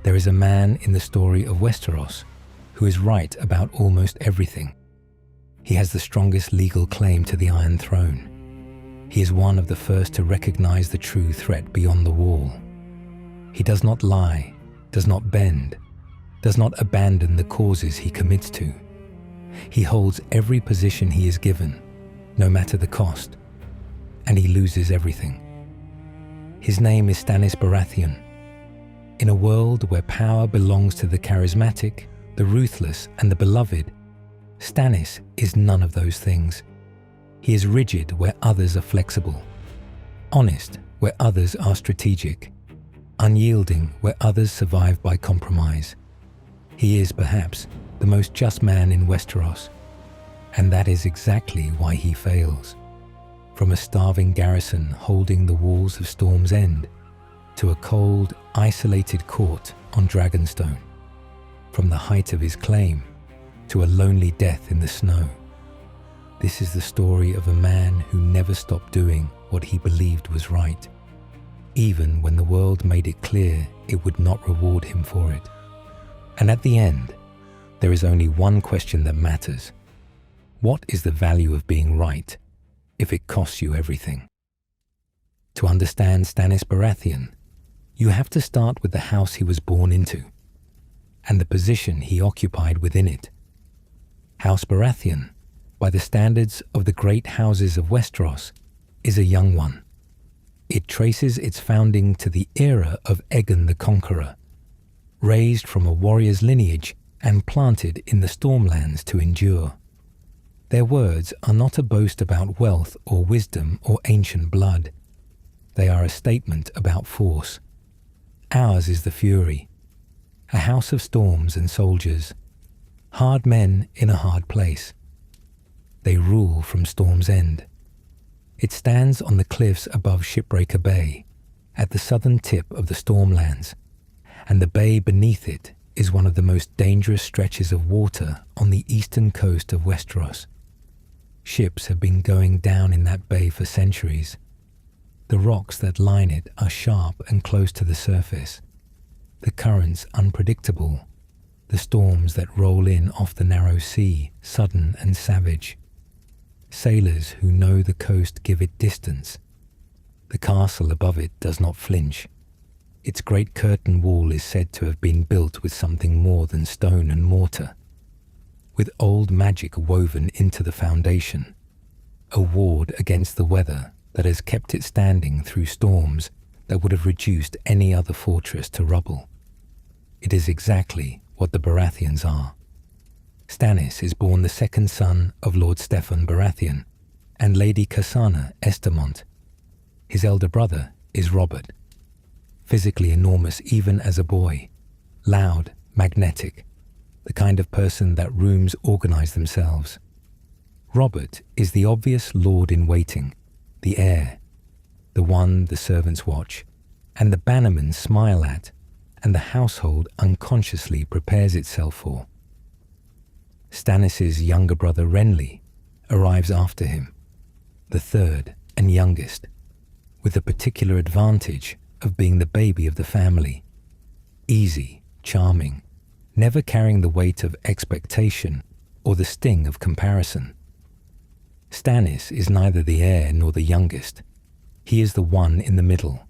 There is a man in the story of Westeros who is right about almost everything. He has the strongest legal claim to the Iron Throne. He is one of the first to recognize the true threat beyond the wall. He does not lie, does not bend, does not abandon the causes he commits to. He holds every position he is given, no matter the cost, and he loses everything. His name is Stannis Baratheon. In a world where power belongs to the charismatic, the ruthless, and the beloved, Stannis is none of those things. He is rigid where others are flexible, honest where others are strategic, unyielding where others survive by compromise. He is perhaps the most just man in Westeros, and that is exactly why he fails. From a starving garrison holding the walls of Storm's End, to a cold, isolated court on Dragonstone, from the height of his claim to a lonely death in the snow. This is the story of a man who never stopped doing what he believed was right, even when the world made it clear it would not reward him for it. And at the end, there is only one question that matters. What is the value of being right if it costs you everything? To understand Stannis Baratheon, you have to start with the house he was born into, and the position he occupied within it. House Baratheon, by the standards of the great houses of Westeros, is a young one. It traces its founding to the era of Aegon the Conqueror, raised from a warrior's lineage and planted in the Stormlands to endure. Their words are not a boast about wealth or wisdom or ancient blood. They are a statement about force. Ours is the Fury, a house of storms and soldiers, hard men in a hard place. They rule from Storm's End. It stands on the cliffs above Shipbreaker Bay, at the southern tip of the Stormlands, and the bay beneath it is one of the most dangerous stretches of water on the eastern coast of Westeros. Ships have been going down in that bay for centuries. The rocks that line it are sharp and close to the surface, the currents unpredictable, the storms that roll in off the narrow sea sudden and savage. Sailors who know the coast give it distance. The castle above it does not flinch. Its great curtain wall is said to have been built with something more than stone and mortar, with old magic woven into the foundation, a ward against the weather that has kept it standing through storms that would have reduced any other fortress to rubble. It is exactly what the Baratheons are. Stannis is born the second son of Lord Steffon Baratheon and Lady Cassana Estermont. His elder brother is Robert, physically enormous even as a boy, loud, magnetic, the kind of person that rooms organize themselves. Robert is the obvious lord-in-waiting, the heir, the one the servants watch, and the bannermen smile at, and the household unconsciously prepares itself for. Stannis' younger brother Renly arrives after him, the third and youngest, with the particular advantage of being the baby of the family, easy, charming, never carrying the weight of expectation or the sting of comparison. Stannis is neither the heir nor the youngest. He is the one in the middle,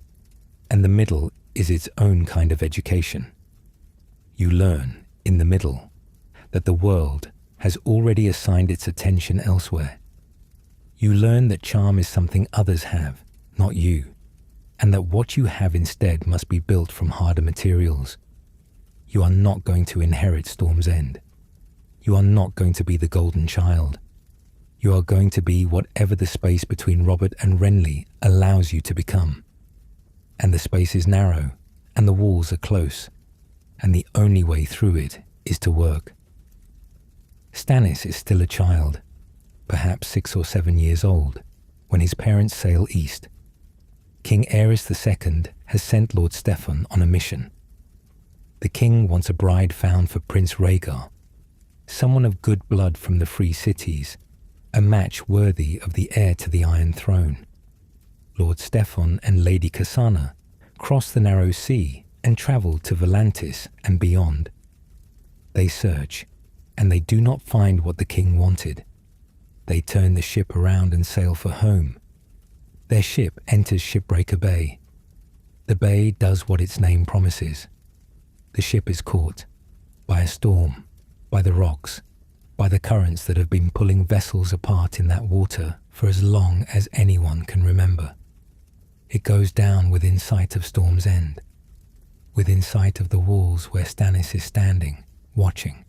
and the middle is its own kind of education. You learn, in the middle, that the world has already assigned its attention elsewhere. You learn that charm is something others have, not you, and that what you have instead must be built from harder materials. You are not going to inherit Storm's End. You are not going to be the golden child. You are going to be whatever the space between Robert and Renly allows you to become. And the space is narrow, and the walls are close, and the only way through it is to work. Stannis is still a child, perhaps 6 or 7 years old, when his parents sail east. King Aerys II has sent Lord Steffon on a mission. The king wants a bride found for Prince Rhaegar, someone of good blood from the free cities, a match worthy of the heir to the Iron Throne. Lord Steffon and Lady Cassana cross the narrow sea and travel to Volantis and beyond. They search, and they do not find what the king wanted. They turn the ship around and sail for home. Their ship enters Shipbreaker Bay. The bay does what its name promises. The ship is caught by a storm, by the rocks, by the currents that have been pulling vessels apart in that water for as long as anyone can remember. It goes down within sight of Storm's End, within sight of the walls where Stannis is standing, watching.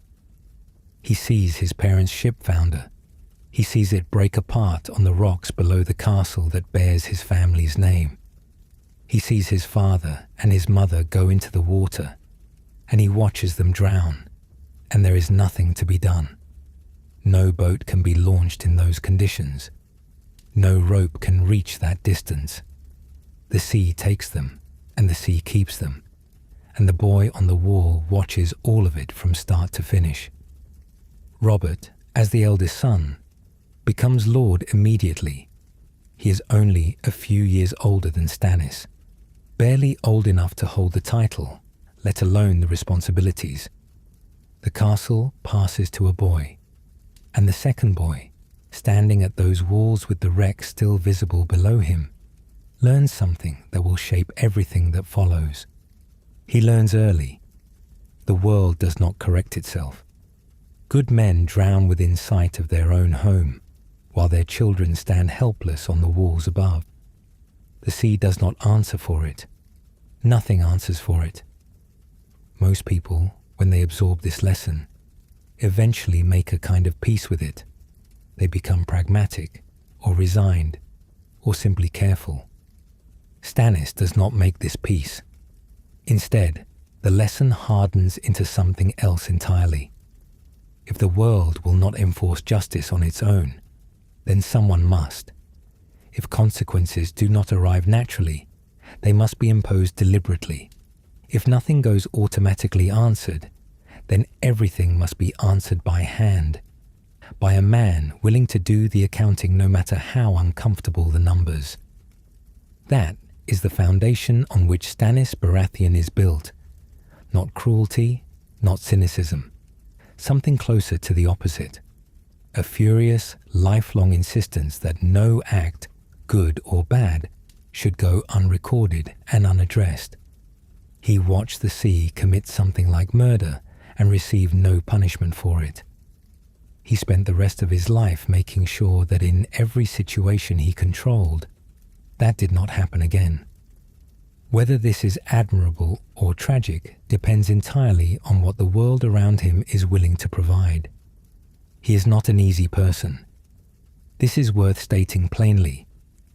He sees his parents' ship founder. He sees it break apart on the rocks below the castle that bears his family's name. He sees his father and his mother go into the water, and he watches them drown, and there is nothing to be done. No boat can be launched in those conditions. No rope can reach that distance. The sea takes them, and the sea keeps them, and the boy on the wall watches all of it from start to finish. Robert, as the eldest son, becomes Lord immediately. He is only a few years older than Stannis, barely old enough to hold the title, let alone the responsibilities. The castle passes to a boy, and the second boy, standing at those walls with the wreck still visible below him, learns something that will shape everything that follows. He learns early. The world does not correct itself. Good men drown within sight of their own home, while their children stand helpless on the walls above. The sea does not answer for it. Nothing answers for it. Most people, when they absorb this lesson, eventually make a kind of peace with it. They become pragmatic, or resigned, or simply careful. Stannis does not make this peace. Instead, the lesson hardens into something else entirely. If the world will not enforce justice on its own, then someone must. If consequences do not arrive naturally, they must be imposed deliberately. If nothing goes automatically answered, then everything must be answered by hand, by a man willing to do the accounting no matter how uncomfortable the numbers. That is the foundation on which Stannis Baratheon is built. Not cruelty, not cynicism. Something closer to the opposite. A furious, lifelong insistence that no act, good or bad, should go unrecorded and unaddressed. He watched the sea commit something like murder and receive no punishment for it. He spent the rest of his life making sure that in every situation he controlled, that did not happen again. Whether this is admirable or tragic depends entirely on what the world around him is willing to provide. He is not an easy person. This is worth stating plainly,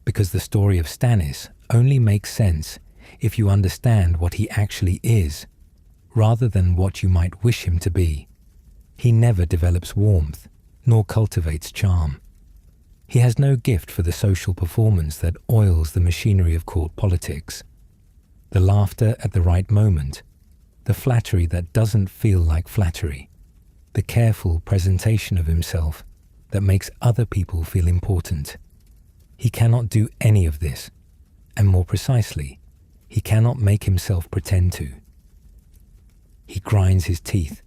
because the story of Stannis only makes sense if you understand what he actually is, rather than what you might wish him to be. He never develops warmth, nor cultivates charm. He has no gift for the social performance that oils the machinery of court politics. The laughter at the right moment, the flattery that doesn't feel like flattery, the careful presentation of himself that makes other people feel important. He cannot do any of this, and more precisely, he cannot make himself pretend to. He grinds his teeth.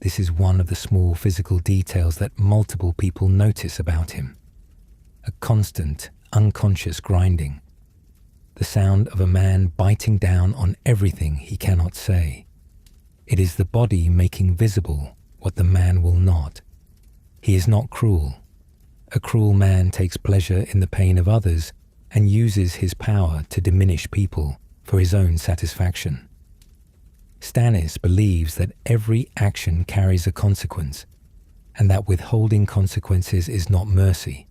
This is one of the small physical details that multiple people notice about him. A constant, unconscious grinding. The sound of a man biting down on everything he cannot say. It is the body making visible what the man will not. He is not cruel. A cruel man takes pleasure in the pain of others and uses his power to diminish people for his own satisfaction. Stannis believes that every action carries a consequence, and that withholding consequences is not mercy.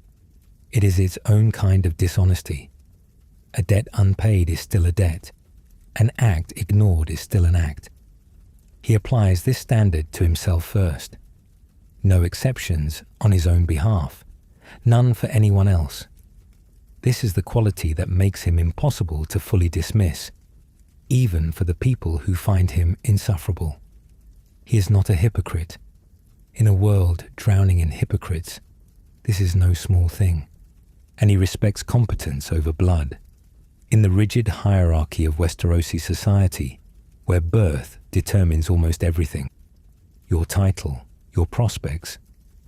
It is its own kind of dishonesty. A debt unpaid is still a debt. An act ignored is still an act. He applies this standard to himself first. No exceptions on his own behalf. None for anyone else. This is the quality that makes him impossible to fully dismiss, even for the people who find him insufferable. He is not a hypocrite. In a world drowning in hypocrites, this is no small thing, and he respects competence over blood. In the rigid hierarchy of Westerosi society, where birth determines almost everything, your title, your prospects,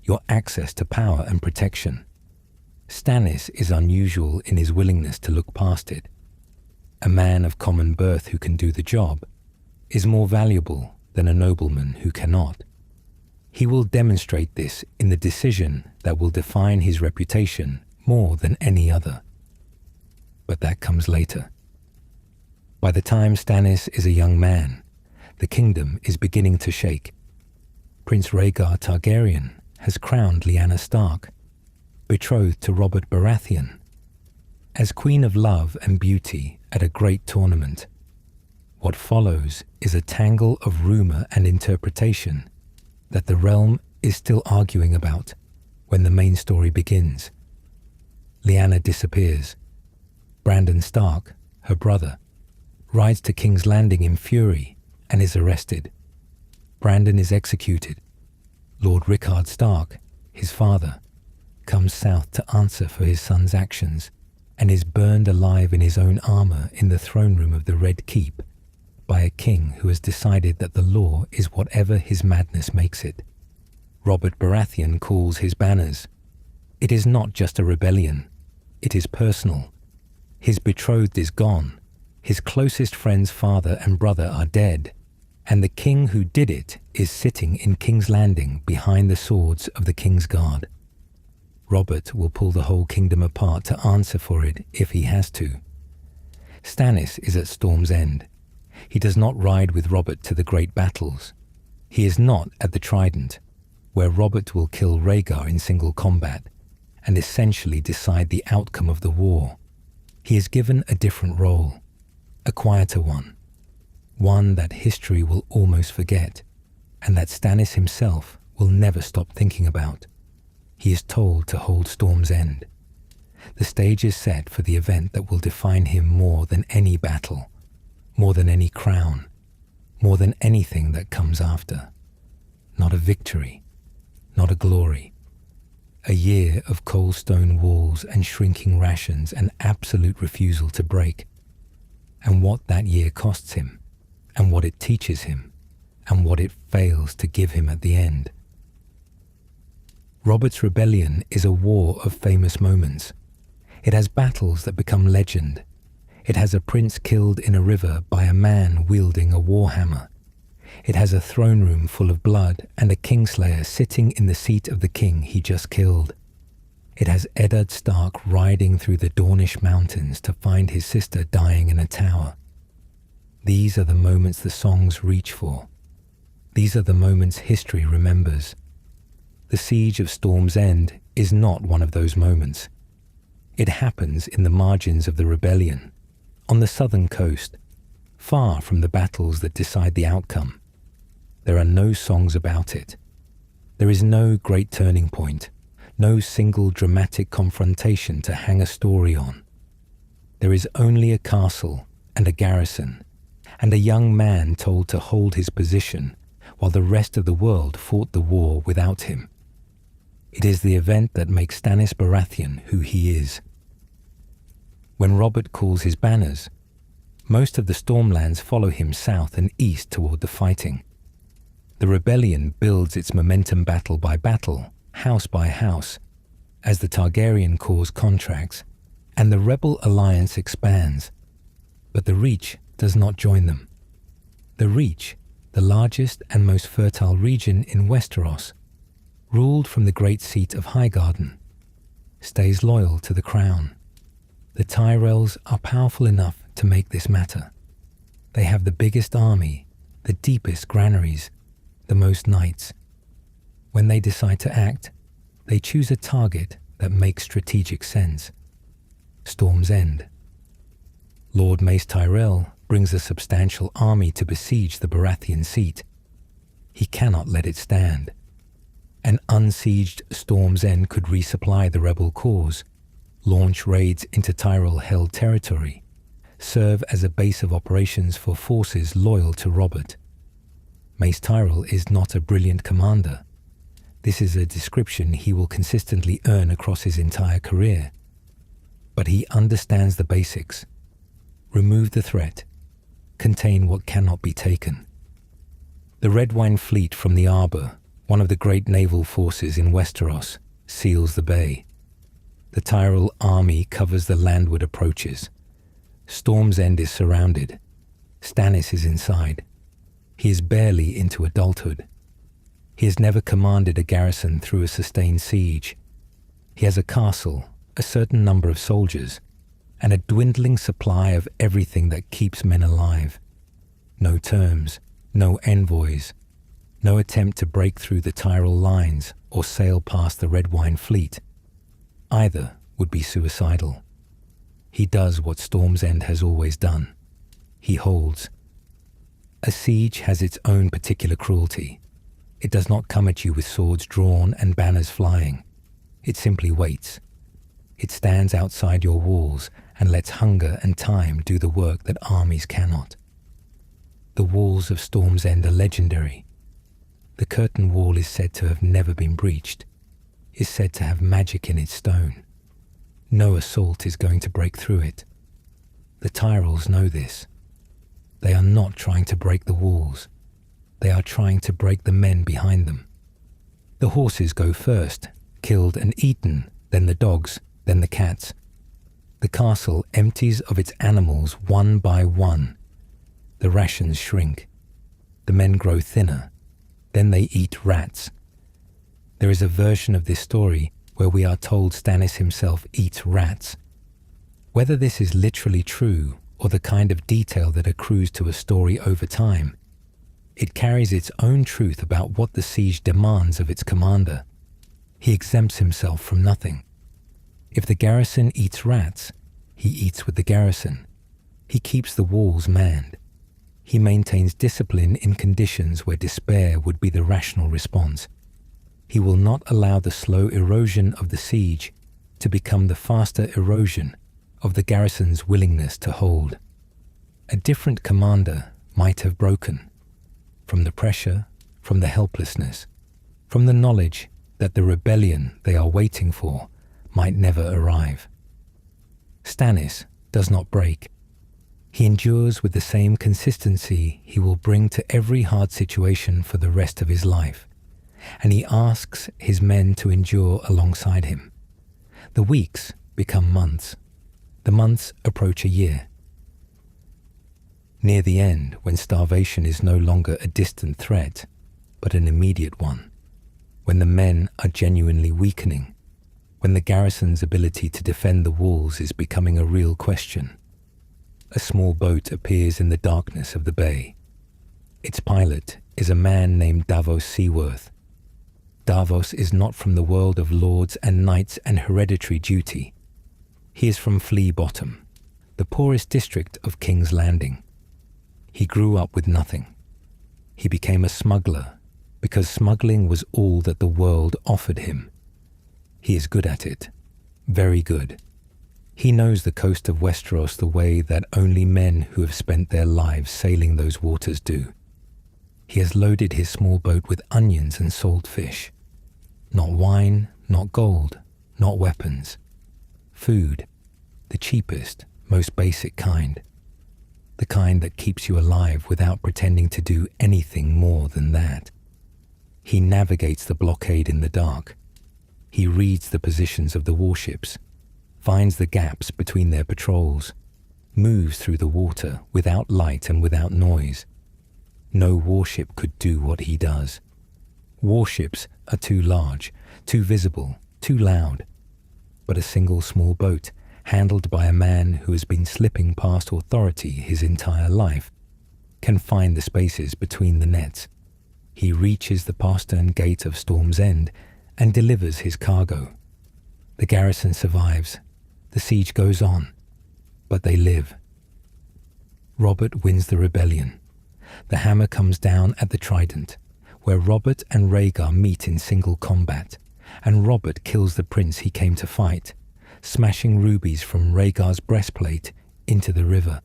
your access to power and protection, Stannis is unusual in his willingness to look past it. A man of common birth who can do the job is more valuable than a nobleman who cannot. He will demonstrate this in the decision that will define his reputation more than any other. But that comes later. By the time Stannis is a young man, the kingdom is beginning to shake. Prince Rhaegar Targaryen has crowned Lyanna Stark, betrothed to Robert Baratheon, as Queen of Love and Beauty at a great tournament. What follows is a tangle of rumour and interpretation that the realm is still arguing about when the main story begins. Lyanna disappears. Brandon Stark, her brother, rides to King's Landing in fury and is arrested. Brandon is executed. Lord Rickard Stark, his father, comes south to answer for his son's actions and is burned alive in his own armour in the throne room of the Red Keep by a king who has decided that the law is whatever his madness makes it. Robert Baratheon calls his banners. It is not just a rebellion. It is personal. His betrothed is gone. His closest friend's father and brother are dead. And the king who did it is sitting in King's Landing behind the swords of the King's Guard. Robert will pull the whole kingdom apart to answer for it if he has to. Stannis is at Storm's End. He does not ride with Robert to the great battles. He is not at the Trident, where Robert will kill Rhaegar in single combat and essentially decide the outcome of the war. He is given a different role, a quieter one that history will almost forget, and that Stannis himself will never stop thinking about. He is told to hold Storm's End. The stage is set for the event that will define him more than any battle, more than any crown, more than anything that comes after. Not a victory, not a glory. A year of cold stone walls and shrinking rations and absolute refusal to break. And what that year costs him, and what it teaches him, and what it fails to give him at the end. Robert's rebellion is a war of famous moments. It has battles that become legend. It has a prince killed in a river by a man wielding a warhammer. It has a throne room full of blood and a kingslayer sitting in the seat of the king he just killed. It has Eddard Stark riding through the Dornish mountains to find his sister dying in a tower. These are the moments the songs reach for. These are the moments history remembers. The siege of Storm's End is not one of those moments. It happens in the margins of the rebellion, on the southern coast, far from the battles that decide the outcome. There are no songs about it. There is no great turning point, no single dramatic confrontation to hang a story on. There is only a castle and a garrison, and a young man told to hold his position while the rest of the world fought the war without him. It is the event that makes Stannis Baratheon who he is. When Robert calls his banners, most of the Stormlands follow him south and east toward the fighting. The rebellion builds its momentum battle by battle, house by house, as the Targaryen cause contracts, and the rebel alliance expands. But the Reach does not join them. The Reach, the largest and most fertile region in Westeros, ruled from the great seat of Highgarden, stays loyal to the crown. The Tyrells are powerful enough to make this matter. They have the biggest army, the deepest granaries, the most knights. When they decide to act, they choose a target that makes strategic sense. Storm's End. Lord Mace Tyrell brings a substantial army to besiege the Baratheon seat. He cannot let it stand. An unsieged Storm's End could resupply the rebel cause, launch raids into Tyrell-held territory, serve as a base of operations for forces loyal to Robert. Mace Tyrell is not a brilliant commander. This is a description he will consistently earn across his entire career. But he understands the basics. Remove the threat. Contain what cannot be taken. The Red Wine Fleet from the Arbor, one of the great naval forces in Westeros, seals the bay. The Tyrell army covers the landward approaches. Storm's End is surrounded. Stannis is inside. He is barely into adulthood. He has never commanded a garrison through a sustained siege. He has a castle, a certain number of soldiers, and a dwindling supply of everything that keeps men alive. No terms, no envoys, no attempt to break through the Tyrell lines or sail past the Red Wine Fleet. Either would be suicidal. He does what Storm's End has always done. He holds. A siege has its own particular cruelty. It does not come at you with swords drawn and banners flying. It simply waits. It stands outside your walls and lets hunger and time do the work that armies cannot. The walls of Storm's End are legendary. The curtain wall is said to have never been breached, is said to have magic in its stone. No assault is going to break through it. The Tyrells know this. They are not trying to break the walls. They are trying to break the men behind them. The horses go first, killed and eaten, then the dogs, then the cats. The castle empties of its animals one by one. The rations shrink. The men grow thinner. Then they eat rats. There is a version of this story where we are told Stannis himself eats rats. Whether this is literally true or the kind of detail that accrues to a story over time, it carries its own truth about what the siege demands of its commander. He exempts himself from nothing. If the garrison eats rats, he eats with the garrison. He keeps the walls manned. He maintains discipline in conditions where despair would be the rational response. He will not allow the slow erosion of the siege to become the faster erosion of the garrison's willingness to hold. A different commander might have broken. From the pressure, from the helplessness, from the knowledge that the rebellion they are waiting for might never arrive. Stannis does not break. He endures with the same consistency he will bring to every hard situation for the rest of his life, and he asks his men to endure alongside him. The weeks become months. The months approach a year. Near the end, when starvation is no longer a distant threat, but an immediate one, when the men are genuinely weakening, when the garrison's ability to defend the walls is becoming a real question, a small boat appears in the darkness of the bay. Its pilot is a man named Davos Seaworth. Davos is not from the world of lords and knights and hereditary duty. He is from Flea Bottom, the poorest district of King's Landing. He grew up with nothing. He became a smuggler because smuggling was all that the world offered him. He is good at it, very good. He knows the coast of Westeros the way that only men who have spent their lives sailing those waters do. He has loaded his small boat with onions and salt fish. Not wine, not gold, not weapons. Food, the cheapest, most basic kind. The kind that keeps you alive without pretending to do anything more than that. He navigates the blockade in the dark. He reads the positions of the warships, finds the gaps between their patrols, moves through the water without light and without noise. No warship could do what he does. Warships are too large, too visible, too loud. But a single small boat, handled by a man who has been slipping past authority his entire life, can find the spaces between the nets. He reaches the postern gate of Storm's End and delivers his cargo. The garrison survives. The siege goes on, but they live. Robert wins the rebellion. The hammer comes down at the Trident, where Robert and Rhaegar meet in single combat, and Robert kills the prince he came to fight, smashing rubies from Rhaegar's breastplate into the river.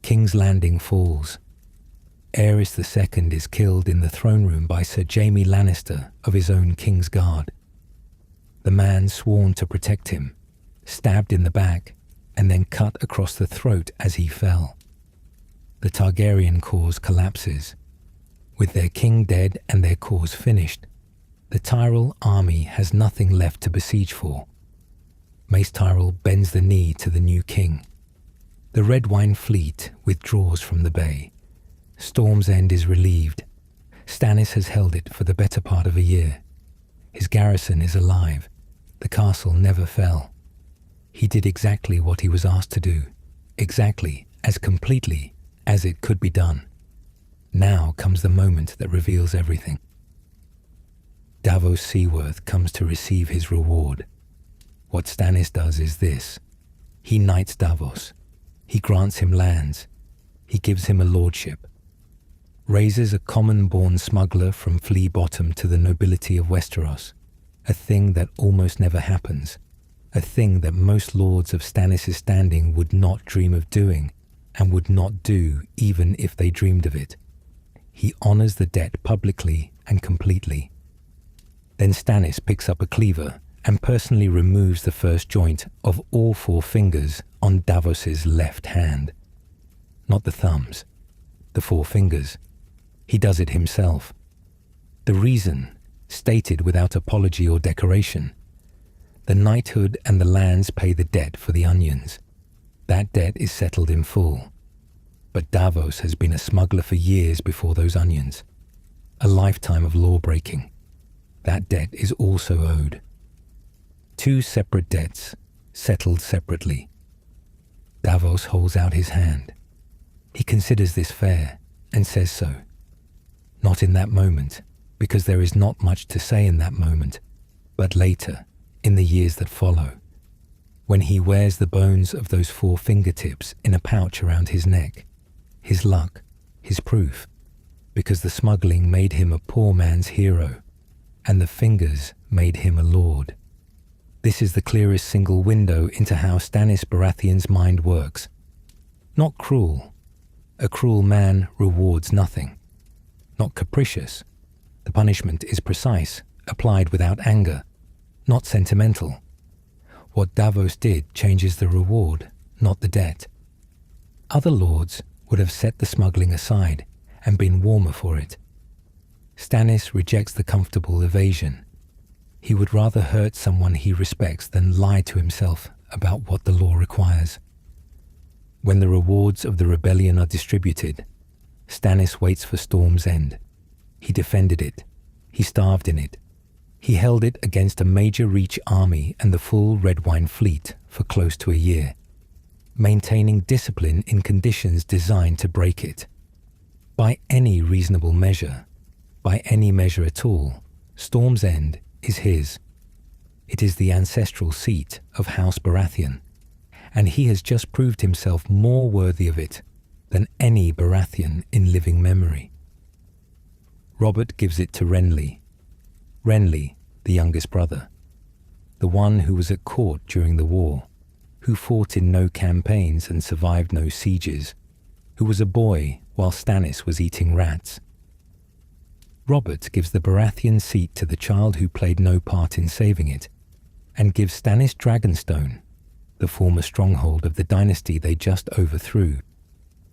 King's Landing falls. Aerys II is killed in the throne room by Sir Jaime Lannister of his own King's Guard. The man sworn to protect him, stabbed in the back and then cut across the throat as he fell. The Targaryen cause collapses. With their king dead and their cause finished, the Tyrell army has nothing left to besiege for. Mace Tyrell bends the knee to the new king. The Red Wine fleet withdraws from the bay. Storm's End is relieved. Stannis has held it for the better part of a year. His garrison is alive. The castle never fell. He did exactly what he was asked to do, exactly as completely as it could be done. Now comes the moment that reveals everything. Davos Seaworth comes to receive his reward. What Stannis does is this. He knights Davos. He grants him lands. He gives him a lordship. Raises a common-born smuggler from Flea Bottom to the nobility of Westeros. A thing that almost never happens. A thing that most lords of Stannis' standing would not dream of doing, and would not do even if they dreamed of it. He honors the debt publicly and completely. Then Stannis picks up a cleaver and personally removes the first joint of all 4 fingers on Davos's left hand. Not the thumbs, the 4 fingers. He does it himself. The reason, stated without apology or decoration. The knighthood and the lands pay the debt for the onions. That debt is settled in full. But Davos has been a smuggler for years before those onions. A lifetime of law-breaking. That debt is also owed. 2 separate debts, settled separately. Davos holds out his hand. He considers this fair, and says so. Not in that moment, because there is not much to say in that moment, but later, in the years that follow, when he wears the bones of those 4 fingertips in a pouch around his neck, his luck, his proof, because the smuggling made him a poor man's hero, and the fingers made him a lord. This is the clearest single window into how Stannis Baratheon's mind works. Not cruel. A cruel man rewards nothing. Not capricious. The punishment is precise, applied without anger. Not sentimental. What Davos did changes the reward, not the debt. Other lords would have set the smuggling aside and been warmer for it. Stannis rejects the comfortable evasion. He would rather hurt someone he respects than lie to himself about what the law requires. When the rewards of the rebellion are distributed, Stannis waits for Storm's End. He defended it. He starved in it. He held it against a major Reach army and the full Red Wine fleet for close to a year, maintaining discipline in conditions designed to break it. By any reasonable measure, by any measure at all, Storm's End is his. It is the ancestral seat of House Baratheon, and he has just proved himself more worthy of it than any Baratheon in living memory. Robert gives it to Renly. Renly, the youngest brother, the one who was at court during the war, who fought in no campaigns and survived no sieges, who was a boy while Stannis was eating rats. Robert gives the Baratheon seat to the child who played no part in saving it, and gives Stannis Dragonstone, the former stronghold of the dynasty they just overthrew,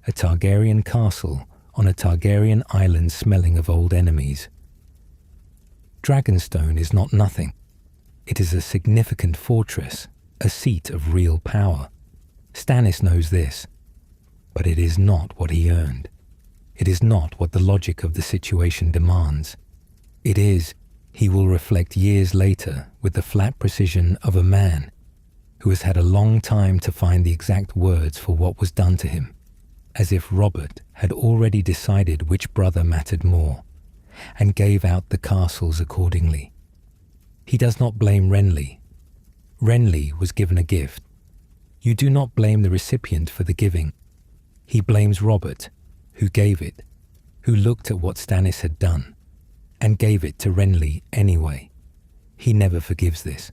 a Targaryen castle on a Targaryen island smelling of old enemies. Dragonstone is not nothing. It is a significant fortress, a seat of real power. Stannis knows this, but it is not what he earned. It is not what the logic of the situation demands. It is, he will reflect years later with the flat precision of a man who has had a long time to find the exact words for what was done to him, as if Robert had already decided which brother mattered more, and gave out the castles accordingly. He does not blame Renly. Renly was given a gift. You do not blame the recipient for the giving. He blames Robert, who gave it, who looked at what Stannis had done, and gave it to Renly anyway. He never forgives this.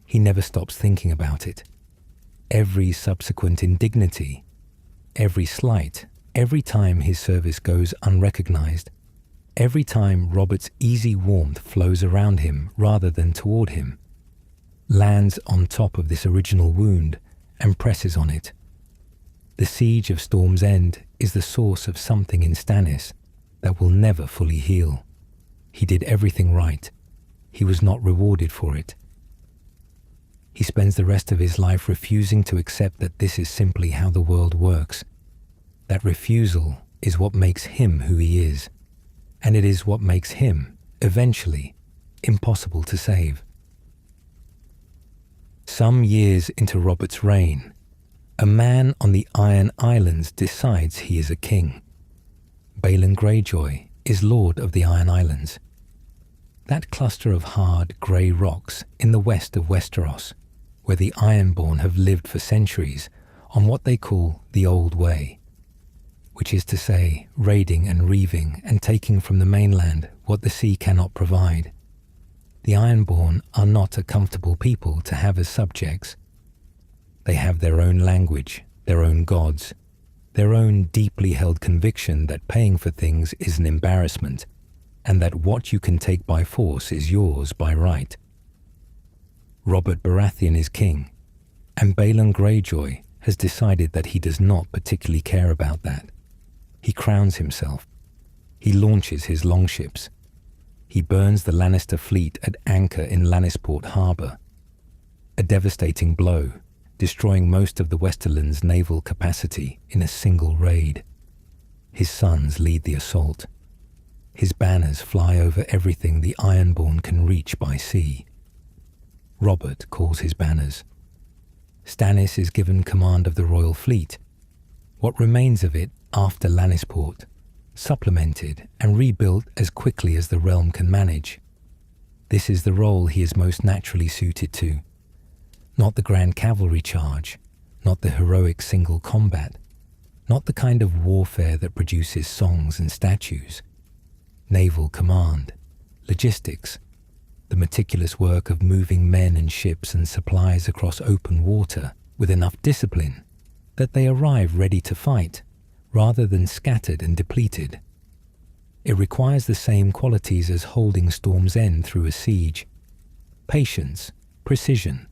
He never stops thinking about it. Every subsequent indignity, every slight, every time his service goes unrecognized, every time Robert's easy warmth flows around him rather than toward him, lands on top of this original wound and presses on it. The siege of Storm's End is the source of something in Stannis that will never fully heal. He did everything right. He was not rewarded for it. He spends the rest of his life refusing to accept that this is simply how the world works. That refusal is what makes him who he is, and it is what makes him, eventually, impossible to save. Some years into Robert's reign, a man on the Iron Islands decides he is a king. Balon Greyjoy is lord of the Iron Islands. That cluster of hard, grey rocks in the west of Westeros, where the Ironborn have lived for centuries on what they call the Old Way, which is to say, raiding and reaving and taking from the mainland what the sea cannot provide. The Ironborn are not a comfortable people to have as subjects. They have their own language, their own gods, their own deeply held conviction that paying for things is an embarrassment, and that what you can take by force is yours by right. Robert Baratheon is king, and Balon Greyjoy has decided that he does not particularly care about that. He crowns himself. He launches his longships. He burns the Lannister fleet at anchor in Lannisport Harbour. A devastating blow, destroying most of the Westerland's naval capacity in a single raid. His sons lead the assault. His banners fly over everything the Ironborn can reach by sea. Robert calls his banners. Stannis is given command of the royal fleet, what remains of it after Lannisport, supplemented and rebuilt as quickly as the realm can manage. This is the role he is most naturally suited to. Not the grand cavalry charge, not the heroic single combat, not the kind of warfare that produces songs and statues. Naval command, logistics, the meticulous work of moving men and ships and supplies across open water with enough discipline that they arrive ready to fight, rather than scattered and depleted. It requires the same qualities as holding Storm's End through a siege: patience, precision,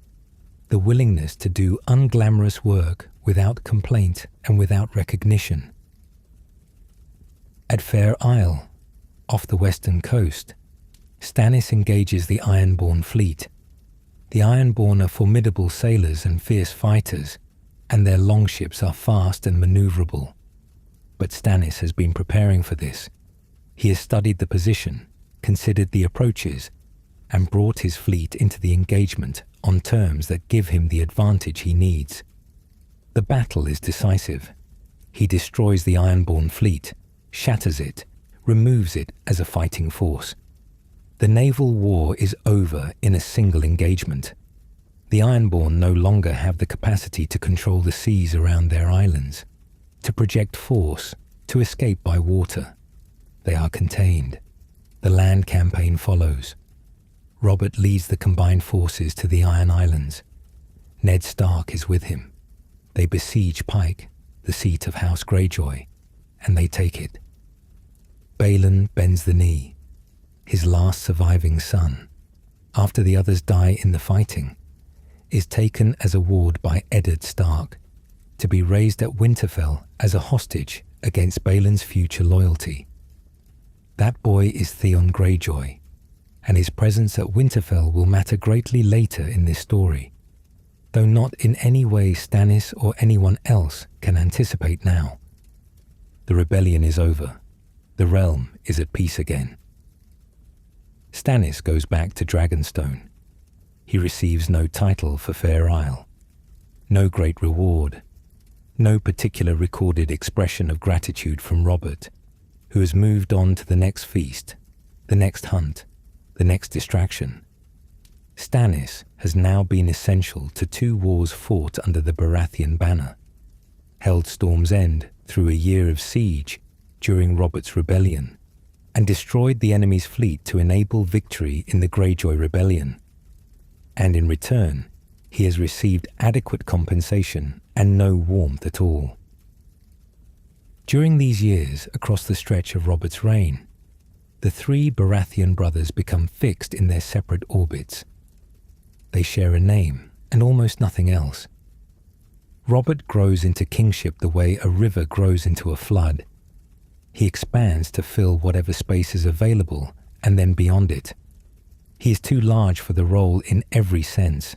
the willingness to do unglamorous work without complaint and without recognition. At Fair Isle, off the western coast, Stannis engages the Ironborn fleet. The Ironborn are formidable sailors and fierce fighters, and their longships are fast and maneuverable. But Stannis has been preparing for this. He has studied the position, considered the approaches, and brought his fleet into the engagement on terms that give him the advantage he needs. The battle is decisive. He destroys the Ironborn fleet, shatters it, removes it as a fighting force. The naval war is over in a single engagement. The Ironborn no longer have the capacity to control the seas around their islands, to project force, to escape by water. They are contained. The land campaign follows. Robert leads the combined forces to the Iron Islands. Ned Stark is with him. They besiege Pike, the seat of House Greyjoy, and they take it. Balon bends the knee. His last surviving son, after the others die in the fighting, is taken as a ward by Eddard Stark, to be raised at Winterfell as a hostage against Balon's future loyalty. That boy is Theon Greyjoy, and his presence at Winterfell will matter greatly later in this story, though not in any way Stannis or anyone else can anticipate now. The rebellion is over. The realm is at peace again. Stannis goes back to Dragonstone. He receives no title for Fair Isle, no great reward, no particular recorded expression of gratitude from Robert, who has moved on to the next feast, the next hunt, the next distraction. Stannis has now been essential to 2 wars fought under the Baratheon banner, held Storm's End through a year of siege during Robert's rebellion, and destroyed the enemy's fleet to enable victory in the Greyjoy rebellion. And in return, he has received adequate compensation and no warmth at all. During these years across the stretch of Robert's reign, the 3 Baratheon brothers become fixed in their separate orbits. They share a name and almost nothing else. Robert grows into kingship the way a river grows into a flood. He expands to fill whatever space is available and then beyond it. He is too large for the role in every sense.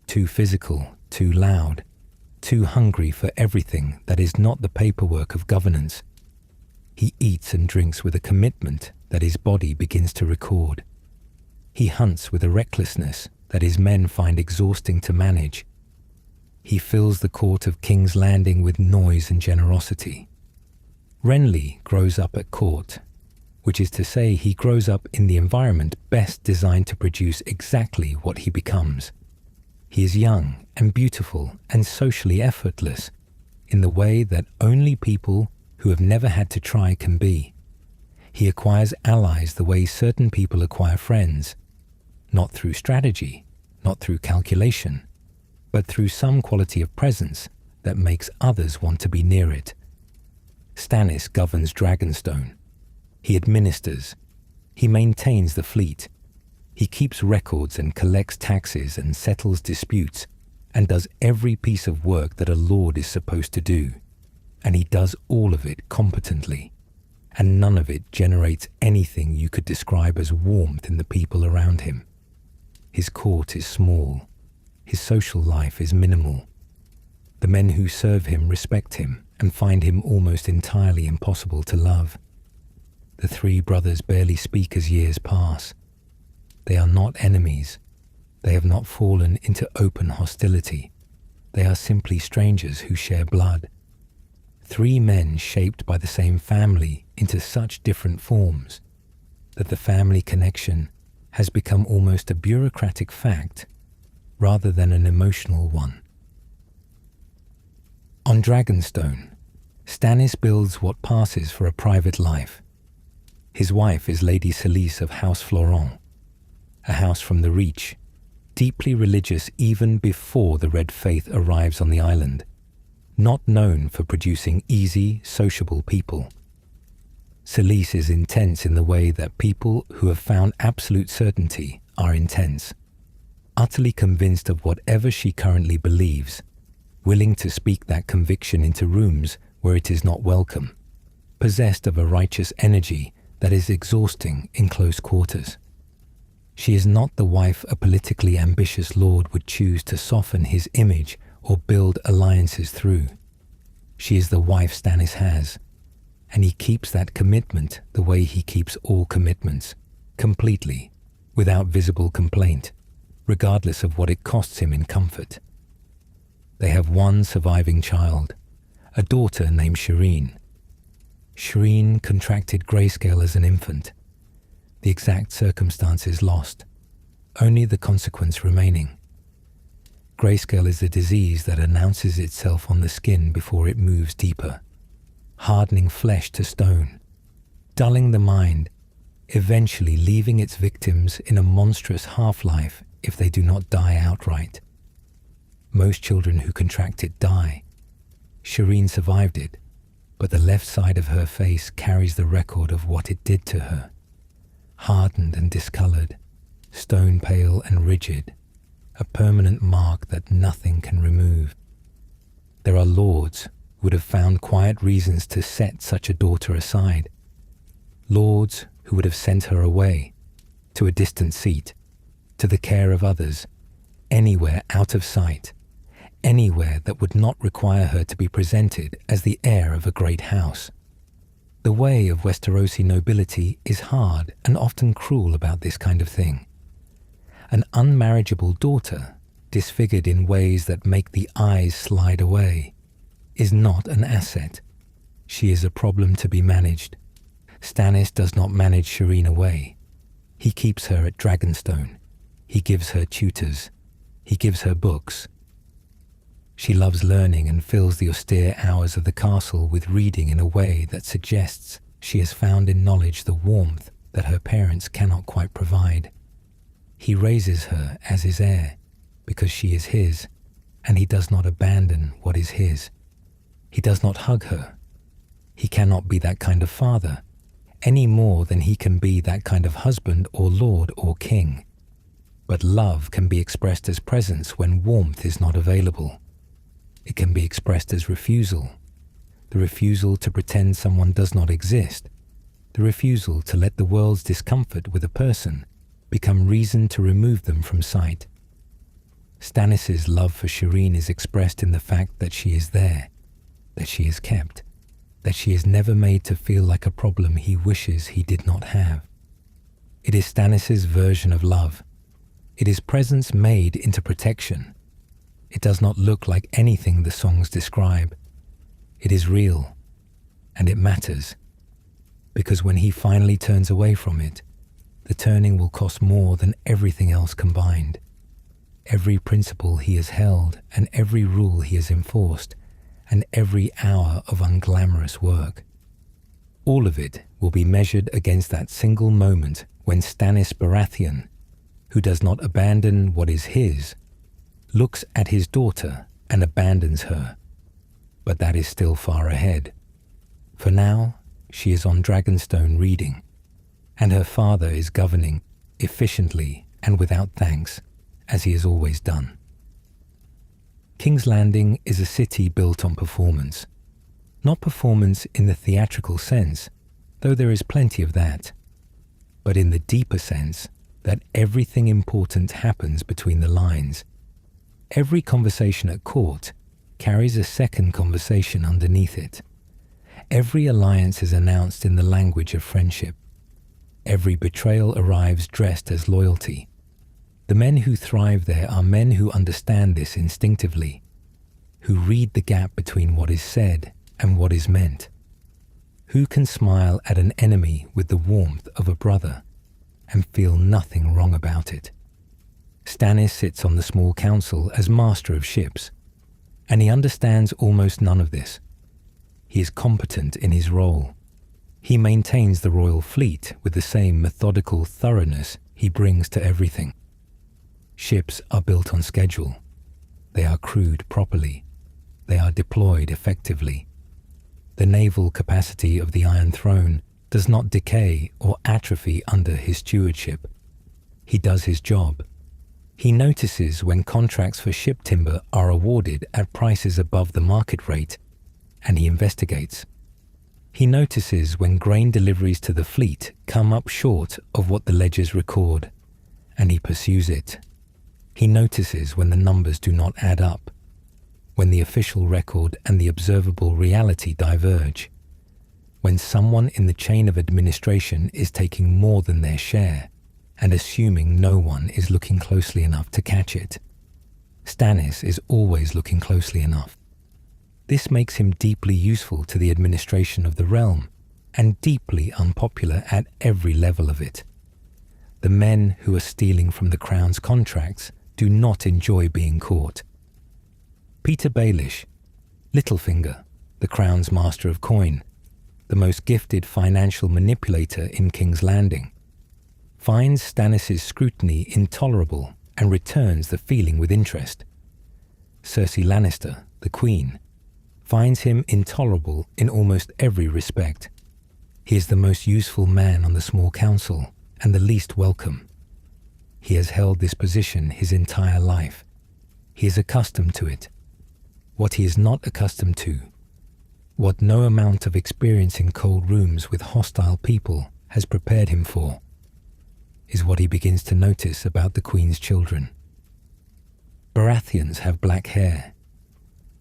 Too physical, too loud, too hungry for everything that is not the paperwork of governance. He eats and drinks with a commitment that his body begins to record. He hunts with a recklessness that his men find exhausting to manage. He fills the court of King's Landing with noise and generosity. Renly grows up at court, which is to say he grows up in the environment best designed to produce exactly what he becomes. He is young and beautiful and socially effortless in the way that only people who have never had to try can be. He acquires allies the way certain people acquire friends, not through strategy, not through calculation, but through some quality of presence that makes others want to be near it. Stannis governs Dragonstone. He administers. He maintains the fleet. He keeps records and collects taxes and settles disputes and does every piece of work that a lord is supposed to do. And he does all of it competently. And none of it generates anything you could describe as warmth in the people around him. His court is small. His social life is minimal. The men who serve him respect him and find him almost entirely impossible to love. The three brothers barely speak as years pass. They are not enemies. They have not fallen into open hostility. They are simply strangers who share blood. Three men shaped by the same family into such different forms that the family connection has become almost a bureaucratic fact rather than an emotional one. On Dragonstone, Stannis builds what passes for a private life. His wife is Lady Selyse of House Florent, a house from the Reach, deeply religious even before the Red Faith arrives on the island, not known for producing easy, sociable people. Selyse is intense in the way that people who have found absolute certainty are intense, utterly convinced of whatever she currently believes, willing to speak that conviction into rooms where it is not welcome, possessed of a righteous energy that is exhausting in close quarters. She is not the wife a politically ambitious lord would choose to soften his image or build alliances through. She is the wife Stannis has, and he keeps that commitment the way he keeps all commitments, completely, without visible complaint, regardless of what it costs him in comfort. They have one surviving child, a daughter named Shireen. Shireen contracted grayscale as an infant. The exact circumstances lost, only the consequence remaining. Grayscale is a disease that announces itself on the skin before it moves deeper, hardening flesh to stone, dulling the mind, eventually leaving its victims in a monstrous half-life if they do not die outright. Most children who contract it die. Shireen survived it, but the left side of her face carries the record of what it did to her. Hardened and discolored, stone pale and rigid, a permanent mark that nothing can remove. There are lords who would have found quiet reasons to set such a daughter aside. Lords who would have sent her away, to a distant seat, to the care of others, anywhere out of sight, anywhere that would not require her to be presented as the heir of a great house. The way of Westerosi nobility is hard and often cruel about this kind of thing. An unmarriageable daughter, disfigured in ways that make the eyes slide away, is not an asset. She is a problem to be managed. Stannis does not manage Shireen away. He keeps her at Dragonstone. He gives her tutors. He gives her books. She loves learning and fills the austere hours of the castle with reading in a way that suggests she has found in knowledge the warmth that her parents cannot quite provide. He raises her as his heir because she is his, and he does not abandon what is his. He does not hug her. He cannot be that kind of father, any more than he can be that kind of husband or lord or king. But love can be expressed as presence when warmth is not available. It can be expressed as refusal. The refusal to pretend someone does not exist. The refusal to let the world's discomfort with a person become reason to remove them from sight. Stannis' love for Shireen is expressed in the fact that she is there, that she is kept, that she is never made to feel like a problem he wishes he did not have. It is Stannis' version of love. It is presence made into protection. It does not look like anything the songs describe. It is real, and it matters, because when he finally turns away from it, the turning will cost more than everything else combined. Every principle he has held, and every rule he has enforced, and every hour of unglamorous work. All of it will be measured against that single moment when Stannis Baratheon, who does not abandon what is his, looks at his daughter and abandons her. But that is still far ahead. For now, she is on Dragonstone reading, and her father is governing efficiently and without thanks, as he has always done. King's Landing is a city built on performance. Not performance in the theatrical sense, though there is plenty of that, but in the deeper sense that everything important happens between the lines. Every conversation at court carries a second conversation underneath it. Every alliance is announced in the language of friendship. Every betrayal arrives dressed as loyalty. The men who thrive there are men who understand this instinctively, who read the gap between what is said and what is meant. Who can smile at an enemy with the warmth of a brother and feel nothing wrong about it? Stannis sits on the small council as master of ships, and he understands almost none of this. He is competent in his role. He maintains the royal fleet with the same methodical thoroughness he brings to everything. Ships are built on schedule. They are crewed properly. They are deployed effectively. The naval capacity of the Iron Throne does not decay or atrophy under his stewardship. He does his job. He notices when contracts for ship timber are awarded at prices above the market rate, and he investigates. He notices when grain deliveries to the fleet come up short of what the ledgers record, and he pursues it. He notices when the numbers do not add up, when the official record and the observable reality diverge, when someone in the chain of administration is taking more than their share and assuming no one is looking closely enough to catch it. Stannis is always looking closely enough. This makes him deeply useful to the administration of the realm and deeply unpopular at every level of it. The men who are stealing from the crown's contracts do not enjoy being caught. Peter Baelish, Littlefinger, the crown's master of coin, the most gifted financial manipulator in King's Landing, finds Stannis' scrutiny intolerable and returns the feeling with interest. Cersei Lannister, the Queen, finds him intolerable in almost every respect. He is the most useful man on the small council and the least welcome. He has held this position his entire life. He is accustomed to it. What he is not accustomed to, what no amount of experience in cold rooms with hostile people has prepared him for, is what he begins to notice about the Queen's children. Baratheons have black hair.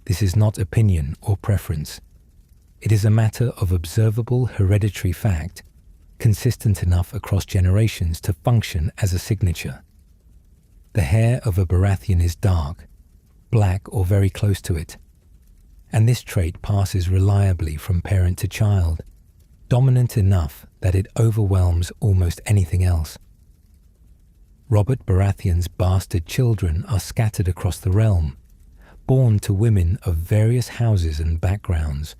This is not opinion or preference. It is a matter of observable hereditary fact, consistent enough across generations to function as a signature. The hair of a Baratheon is dark, black or very close to it, and this trait passes reliably from parent to child, dominant enough that it overwhelms almost anything else. Robert Baratheon's bastard children are scattered across the realm, born to women of various houses and backgrounds,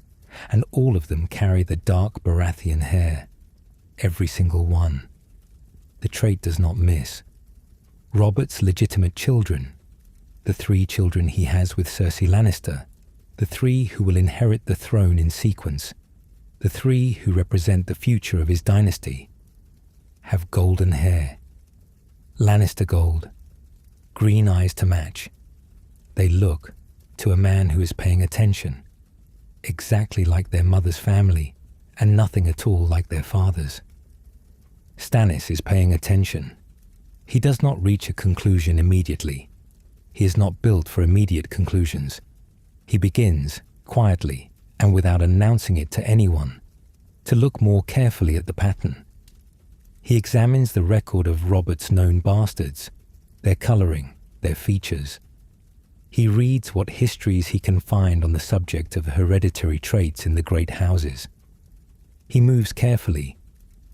and all of them carry the dark Baratheon hair, every single one. The trait does not miss. Robert's legitimate children, the 3 children he has with Cersei Lannister, the 3 who will inherit the throne in sequence, the 3 who represent the future of his dynasty, have golden hair. Lannister gold, green eyes to match. They look, to a man who is paying attention, exactly like their mother's family and nothing at all like their father's. Stannis is paying attention. He does not reach a conclusion immediately. He is not built for immediate conclusions. He begins, quietly and without announcing it to anyone, to look more carefully at the pattern. He examines the record of Robert's known bastards, their colouring, their features. He reads what histories he can find on the subject of hereditary traits in the great houses. He moves carefully,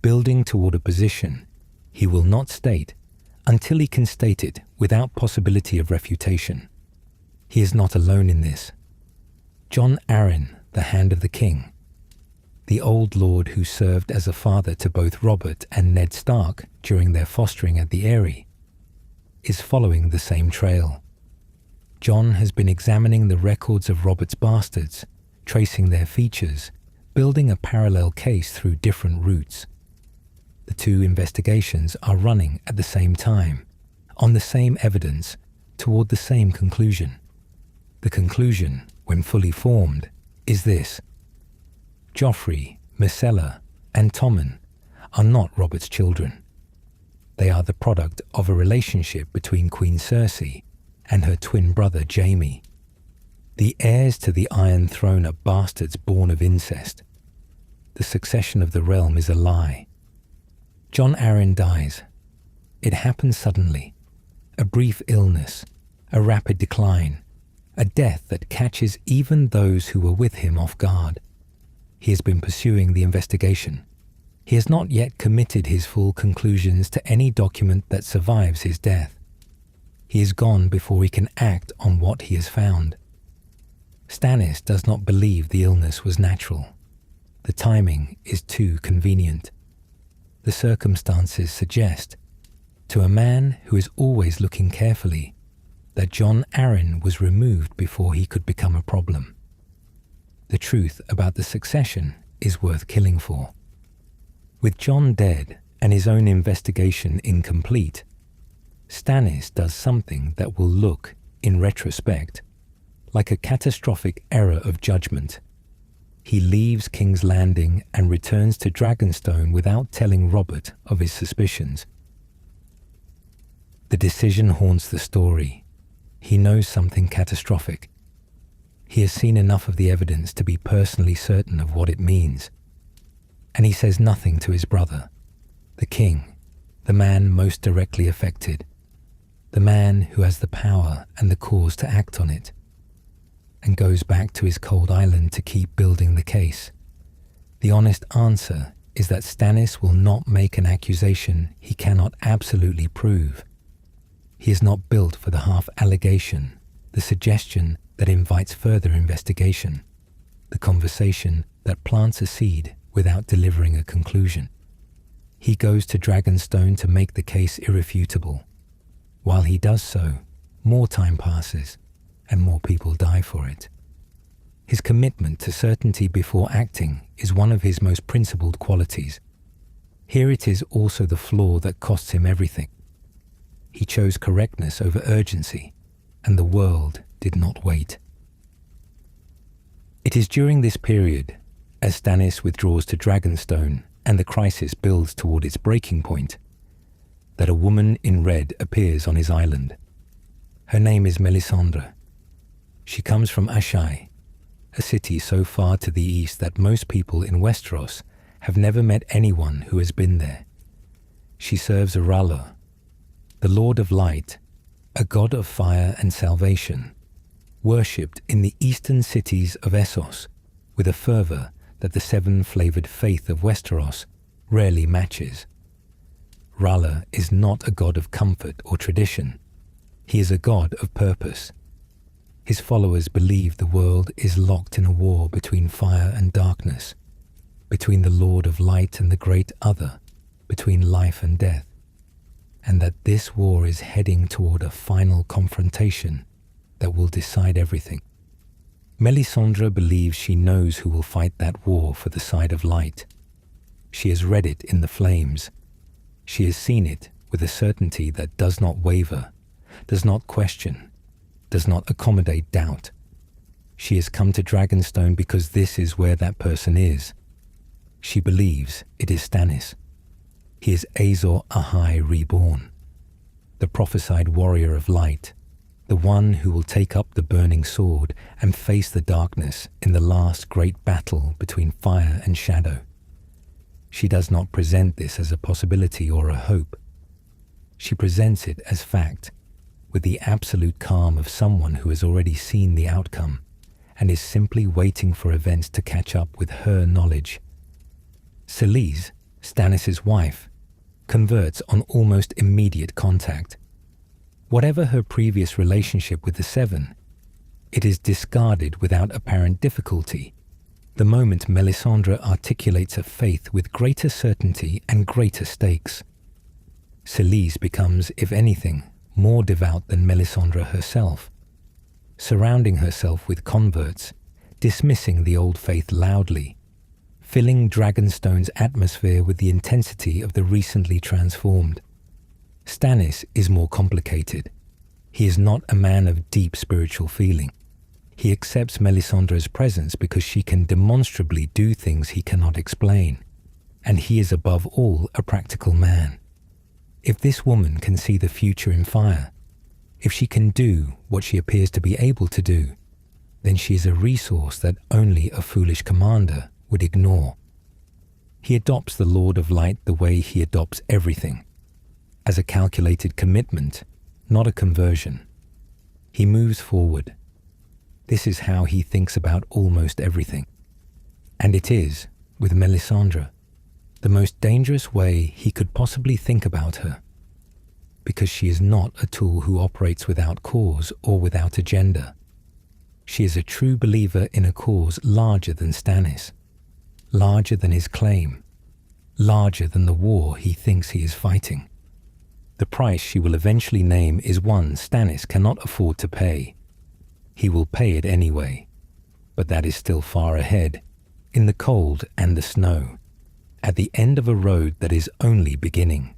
building toward a position he will not state until he can state it without possibility of refutation. He is not alone in this. Jon Arryn, the Hand of the King, the old lord who served as a father to both Robert and Ned Stark during their fostering at the Eyrie, is following the same trail. Jon has been examining the records of Robert's bastards, tracing their features, building a parallel case through different routes. The two investigations are running at the same time, on the same evidence, toward the same conclusion. The conclusion, when fully formed, is this: Joffrey, Myrcella, and Tommen are not Robert's children. They are the product of a relationship between Queen Cersei and her twin brother Jaime. The heirs to the Iron Throne are bastards born of incest. The succession of the realm is a lie. Jon Arryn dies. It happens suddenly. A brief illness, a rapid decline, a death that catches even those who were with him off guard. He has been pursuing the investigation. He has not yet committed his full conclusions to any document that survives his death. He is gone before he can act on what he has found. Stannis does not believe the illness was natural. The timing is too convenient. The circumstances suggest, to a man who is always looking carefully, that Jon Arryn was removed before he could become a problem. The truth about the succession is worth killing for. With Jon dead and his own investigation incomplete, Stannis does something that will look, in retrospect, like a catastrophic error of judgment. He leaves King's Landing and returns to Dragonstone without telling Robert of his suspicions. The decision haunts the story. He knows something catastrophic. He has seen enough of the evidence to be personally certain of what it means. And he says nothing to his brother, the king, the man most directly affected, the man who has the power and the cause to act on it, and goes back to his cold island to keep building the case. The honest answer is that Stannis will not make an accusation he cannot absolutely prove. He is not built for the half allegation, the suggestion that invites further investigation, the conversation that plants a seed without delivering a conclusion. He goes to Dragonstone to make the case irrefutable. While he does so, more time passes and more people die for it. His commitment to certainty before acting is one of his most principled qualities. Here it is also the flaw that costs him everything. He chose correctness over urgency, and the world did not wait. It is during this period, as Stannis withdraws to Dragonstone and the crisis builds toward its breaking point, that a woman in red appears on his island. Her name is Melisandre. She comes from Ashai, a city so far to the east that most people in Westeros have never met anyone who has been there. She serves R'hllor, the Lord of Light, a god of fire and salvation, worshipped in the eastern cities of Essos with a fervour that the seven-flavoured faith of Westeros rarely matches. R'hllor is not a god of comfort or tradition. He is a god of purpose. His followers believe the world is locked in a war between fire and darkness, between the Lord of Light and the Great Other, between life and death, and that this war is heading toward a final confrontation that will decide everything. Melisandre believes she knows who will fight that war for the side of light. She has read it in the flames. She has seen it with a certainty that does not waver, does not question, does not accommodate doubt. She has come to Dragonstone because this is where that person is. She believes it is Stannis. He is Azor Ahai reborn, the prophesied warrior of light, the one who will take up the burning sword and face the darkness in the last great battle between fire and shadow. She does not present this as a possibility or a hope. She presents it as fact, with the absolute calm of someone who has already seen the outcome and is simply waiting for events to catch up with her knowledge. Celise, Stannis' wife, converts on almost immediate contact. Whatever her previous relationship with the Seven, it is discarded without apparent difficulty the moment Melisandre articulates a faith with greater certainty and greater stakes. Celise becomes, if anything, more devout than Melisandre herself, surrounding herself with converts, dismissing the old faith loudly, filling Dragonstone's atmosphere with the intensity of the recently transformed. Stannis is more complicated. He is not a man of deep spiritual feeling. He accepts Melisandre's presence because she can demonstrably do things he cannot explain, and he is above all a practical man. If this woman can see the future in fire, if she can do what she appears to be able to do, then she is a resource that only a foolish commander would ignore. He adopts the Lord of Light the way he adopts everything, as a calculated commitment, not a conversion. He moves forward. This is how he thinks about almost everything. And it is, with Melisandre, the most dangerous way he could possibly think about her, because she is not a tool who operates without cause or without agenda. She is a true believer in a cause larger than Stannis, larger than his claim, larger than the war he thinks he is fighting. The price she will eventually name is one Stannis cannot afford to pay. He will pay it anyway, but that is still far ahead, in the cold and the snow, at the end of a road that is only beginning.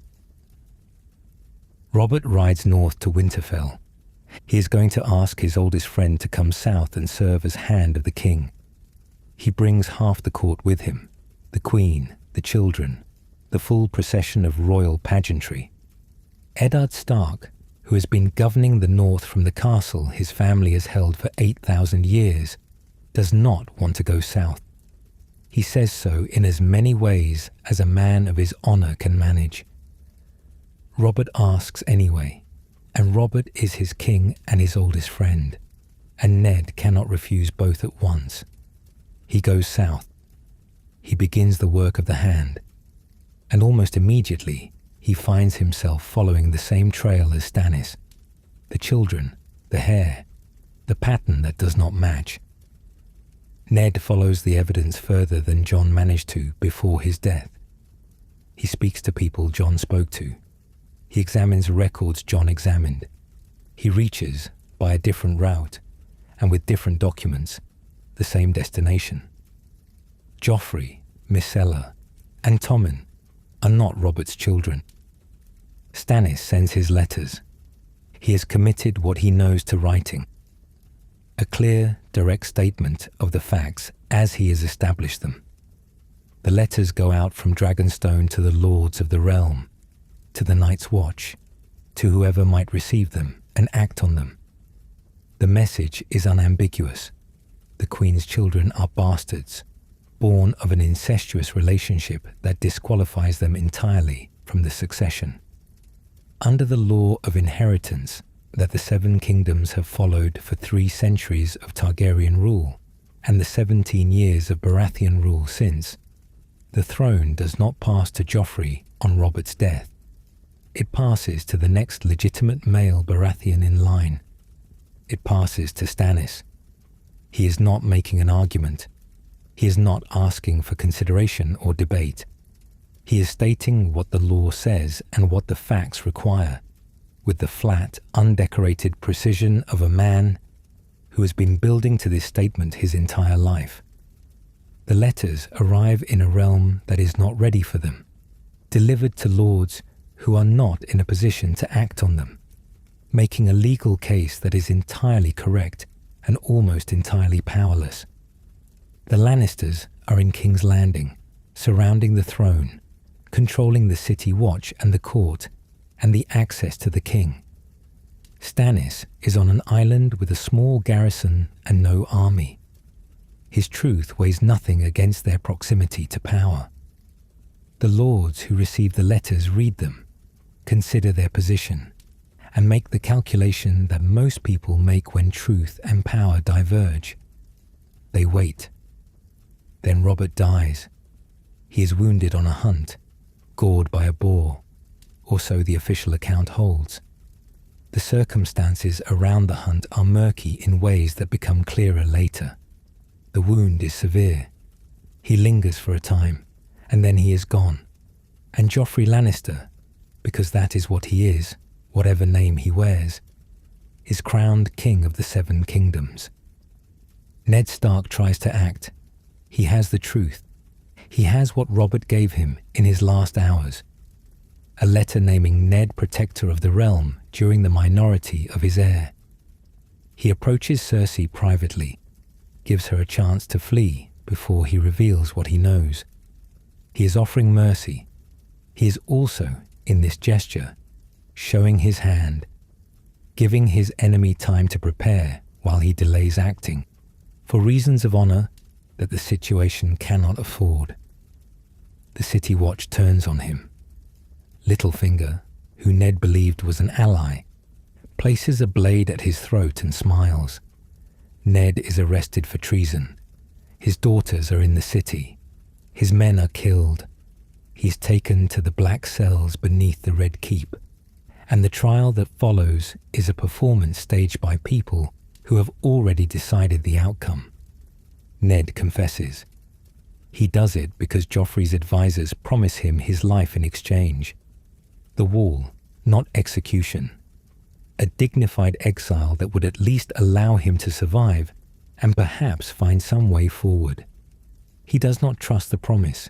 Robert rides north to Winterfell. He is going to ask his oldest friend to come south and serve as Hand of the King. He brings half the court with him, the Queen, the children, the full procession of royal pageantry. Eddard Stark, who has been governing the north from the castle his family has held for 8,000 years, does not want to go south. He says so in as many ways as a man of his honor can manage. Robert asks anyway, and Robert is his king and his oldest friend, and Ned cannot refuse both at once. He goes south. He begins the work of the Hand, and almost immediately he finds himself following the same trail as Stannis. The children, the hair, the pattern that does not match. Ned follows the evidence further than Jon managed to before his death. He speaks to people Jon spoke to. He examines records Jon examined. He reaches, by a different route, and with different documents, the same destination. Joffrey, Myrcella, and Tommen are not Robert's children. Stannis sends his letters. He has committed what he knows to writing. A clear, direct statement of the facts as he has established them. The letters go out from Dragonstone to the Lords of the Realm, to the Night's Watch, to whoever might receive them and act on them. The message is unambiguous. The Queen's children are bastards, born of an incestuous relationship that disqualifies them entirely from the succession. Under the law of inheritance that the Seven Kingdoms have followed for 3 centuries of Targaryen rule and the 17 years of Baratheon rule since, the throne does not pass to Joffrey on Robert's death. It passes to the next legitimate male Baratheon in line. It passes to Stannis. He is not making an argument. He is not asking for consideration or debate. He is stating what the law says and what the facts require, with the flat, undecorated precision of a man who has been building to this statement his entire life. The letters arrive in a realm that is not ready for them, delivered to lords who are not in a position to act on them, making a legal case that is entirely correct and almost entirely powerless. The Lannisters are in King's Landing, surrounding the throne, controlling the city watch and the court, and the access to the king. Stannis is on an island with a small garrison and no army. His truth weighs nothing against their proximity to power. The lords who receive the letters read them, consider their position, and make the calculation that most people make when truth and power diverge. They wait. Then Robert dies. He is wounded on a hunt, gored by a boar, or so the official account holds. The circumstances around the hunt are murky in ways that become clearer later. The wound is severe. He lingers for a time, and then he is gone. And Joffrey Lannister, because that is what he is, whatever name he wears, is crowned King of the Seven Kingdoms. Ned Stark tries to act. He has the truth. He has what Robert gave him in his last hours, a letter naming Ned Protector of the Realm during the minority of his heir. He approaches Cersei privately, gives her a chance to flee before he reveals what he knows. He is offering mercy. He is also, in this gesture, showing his hand, giving his enemy time to prepare while he delays acting, for reasons of honor that the situation cannot afford. The City Watch turns on him. Littlefinger, who Ned believed was an ally, places a blade at his throat and smiles. Ned is arrested for treason. His daughters are in the city. His men are killed. He's taken to the black cells beneath the Red Keep, and the trial that follows is a performance staged by people who have already decided the outcome. Ned confesses. He does it because Joffrey's advisors promise him his life in exchange. The Wall, not execution. A dignified exile that would at least allow him to survive and perhaps find some way forward. He does not trust the promise.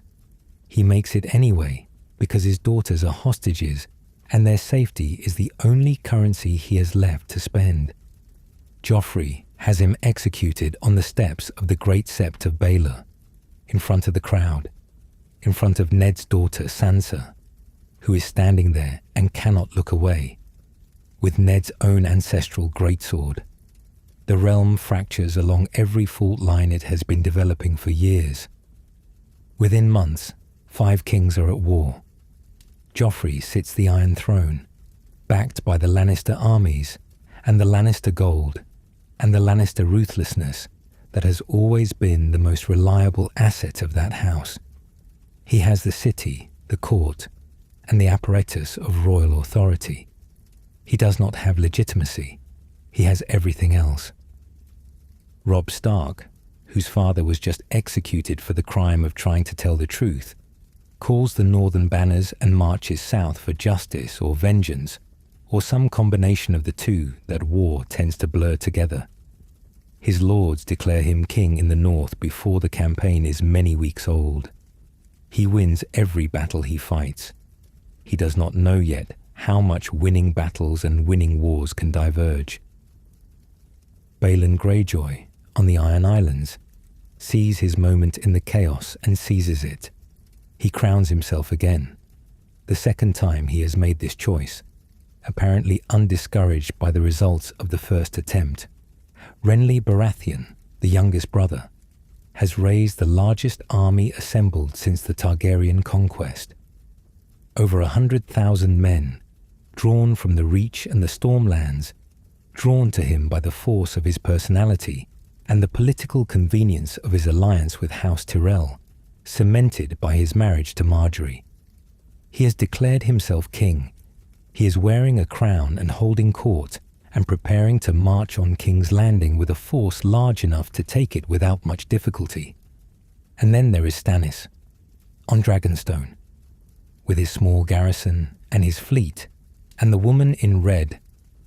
He makes it anyway because his daughters are hostages and their safety is the only currency he has left to spend. Joffrey has him executed on the steps of the Great Sept of Baelor, in front of the crowd, in front of Ned's daughter Sansa, who is standing there and cannot look away, with Ned's own ancestral greatsword. The realm fractures along every fault line it has been developing for years. Within months, 5 kings are at war. Joffrey sits the Iron Throne, backed by the Lannister armies and the Lannister gold and the Lannister ruthlessness that has always been the most reliable asset of that house. He has the city, the court, and the apparatus of royal authority. He does not have legitimacy. He has everything else. Robb Stark, whose father was just executed for the crime of trying to tell the truth, calls the northern banners and marches south for justice or vengeance, or some combination of the two that war tends to blur together. His lords declare him king in the north before the campaign is many weeks old. He wins every battle he fights. He does not know yet how much winning battles and winning wars can diverge. Balon Greyjoy, on the Iron Islands, sees his moment in the chaos and seizes it. He crowns himself again, the second time he has made this choice, apparently undiscouraged by the results of the first attempt. Renly Baratheon, the youngest brother, has raised the largest army assembled since the Targaryen conquest. Over 100,000 men, drawn from the Reach and the Stormlands, drawn to him by the force of his personality and the political convenience of his alliance with House Tyrell, cemented by his marriage to Marjorie. He has declared himself king. He is wearing a crown and holding court and preparing to march on King's Landing with a force large enough to take it without much difficulty. And then there is Stannis, on Dragonstone, with his small garrison and his fleet, and the woman in red,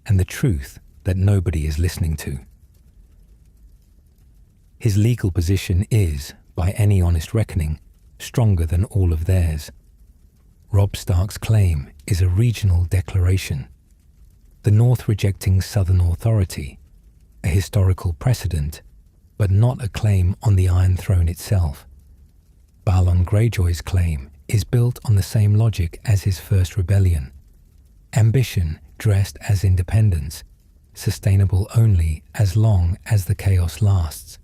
and the truth that nobody is listening to. His legal position is, by any honest reckoning, stronger than all of theirs. Robb Stark's claim is a regional declaration, the North rejecting Southern authority, a historical precedent, but not a claim on the Iron Throne itself. Balon Greyjoy's claim is built on the same logic as his first rebellion. Ambition dressed as independence, sustainable only as long as the chaos lasts.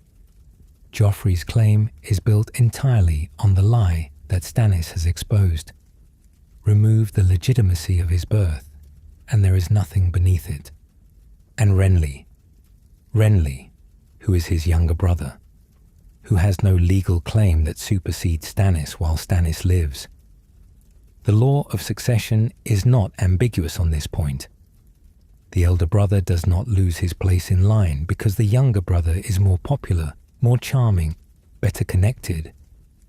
Joffrey's claim is built entirely on the lie that Stannis has exposed. Remove the legitimacy of his birth, and there is nothing beneath it. And Renly, who is his younger brother, who has no legal claim that supersedes Stannis while Stannis lives. The law of succession is not ambiguous on this point. The elder brother does not lose his place in line because the younger brother is more popular, more charming, better connected,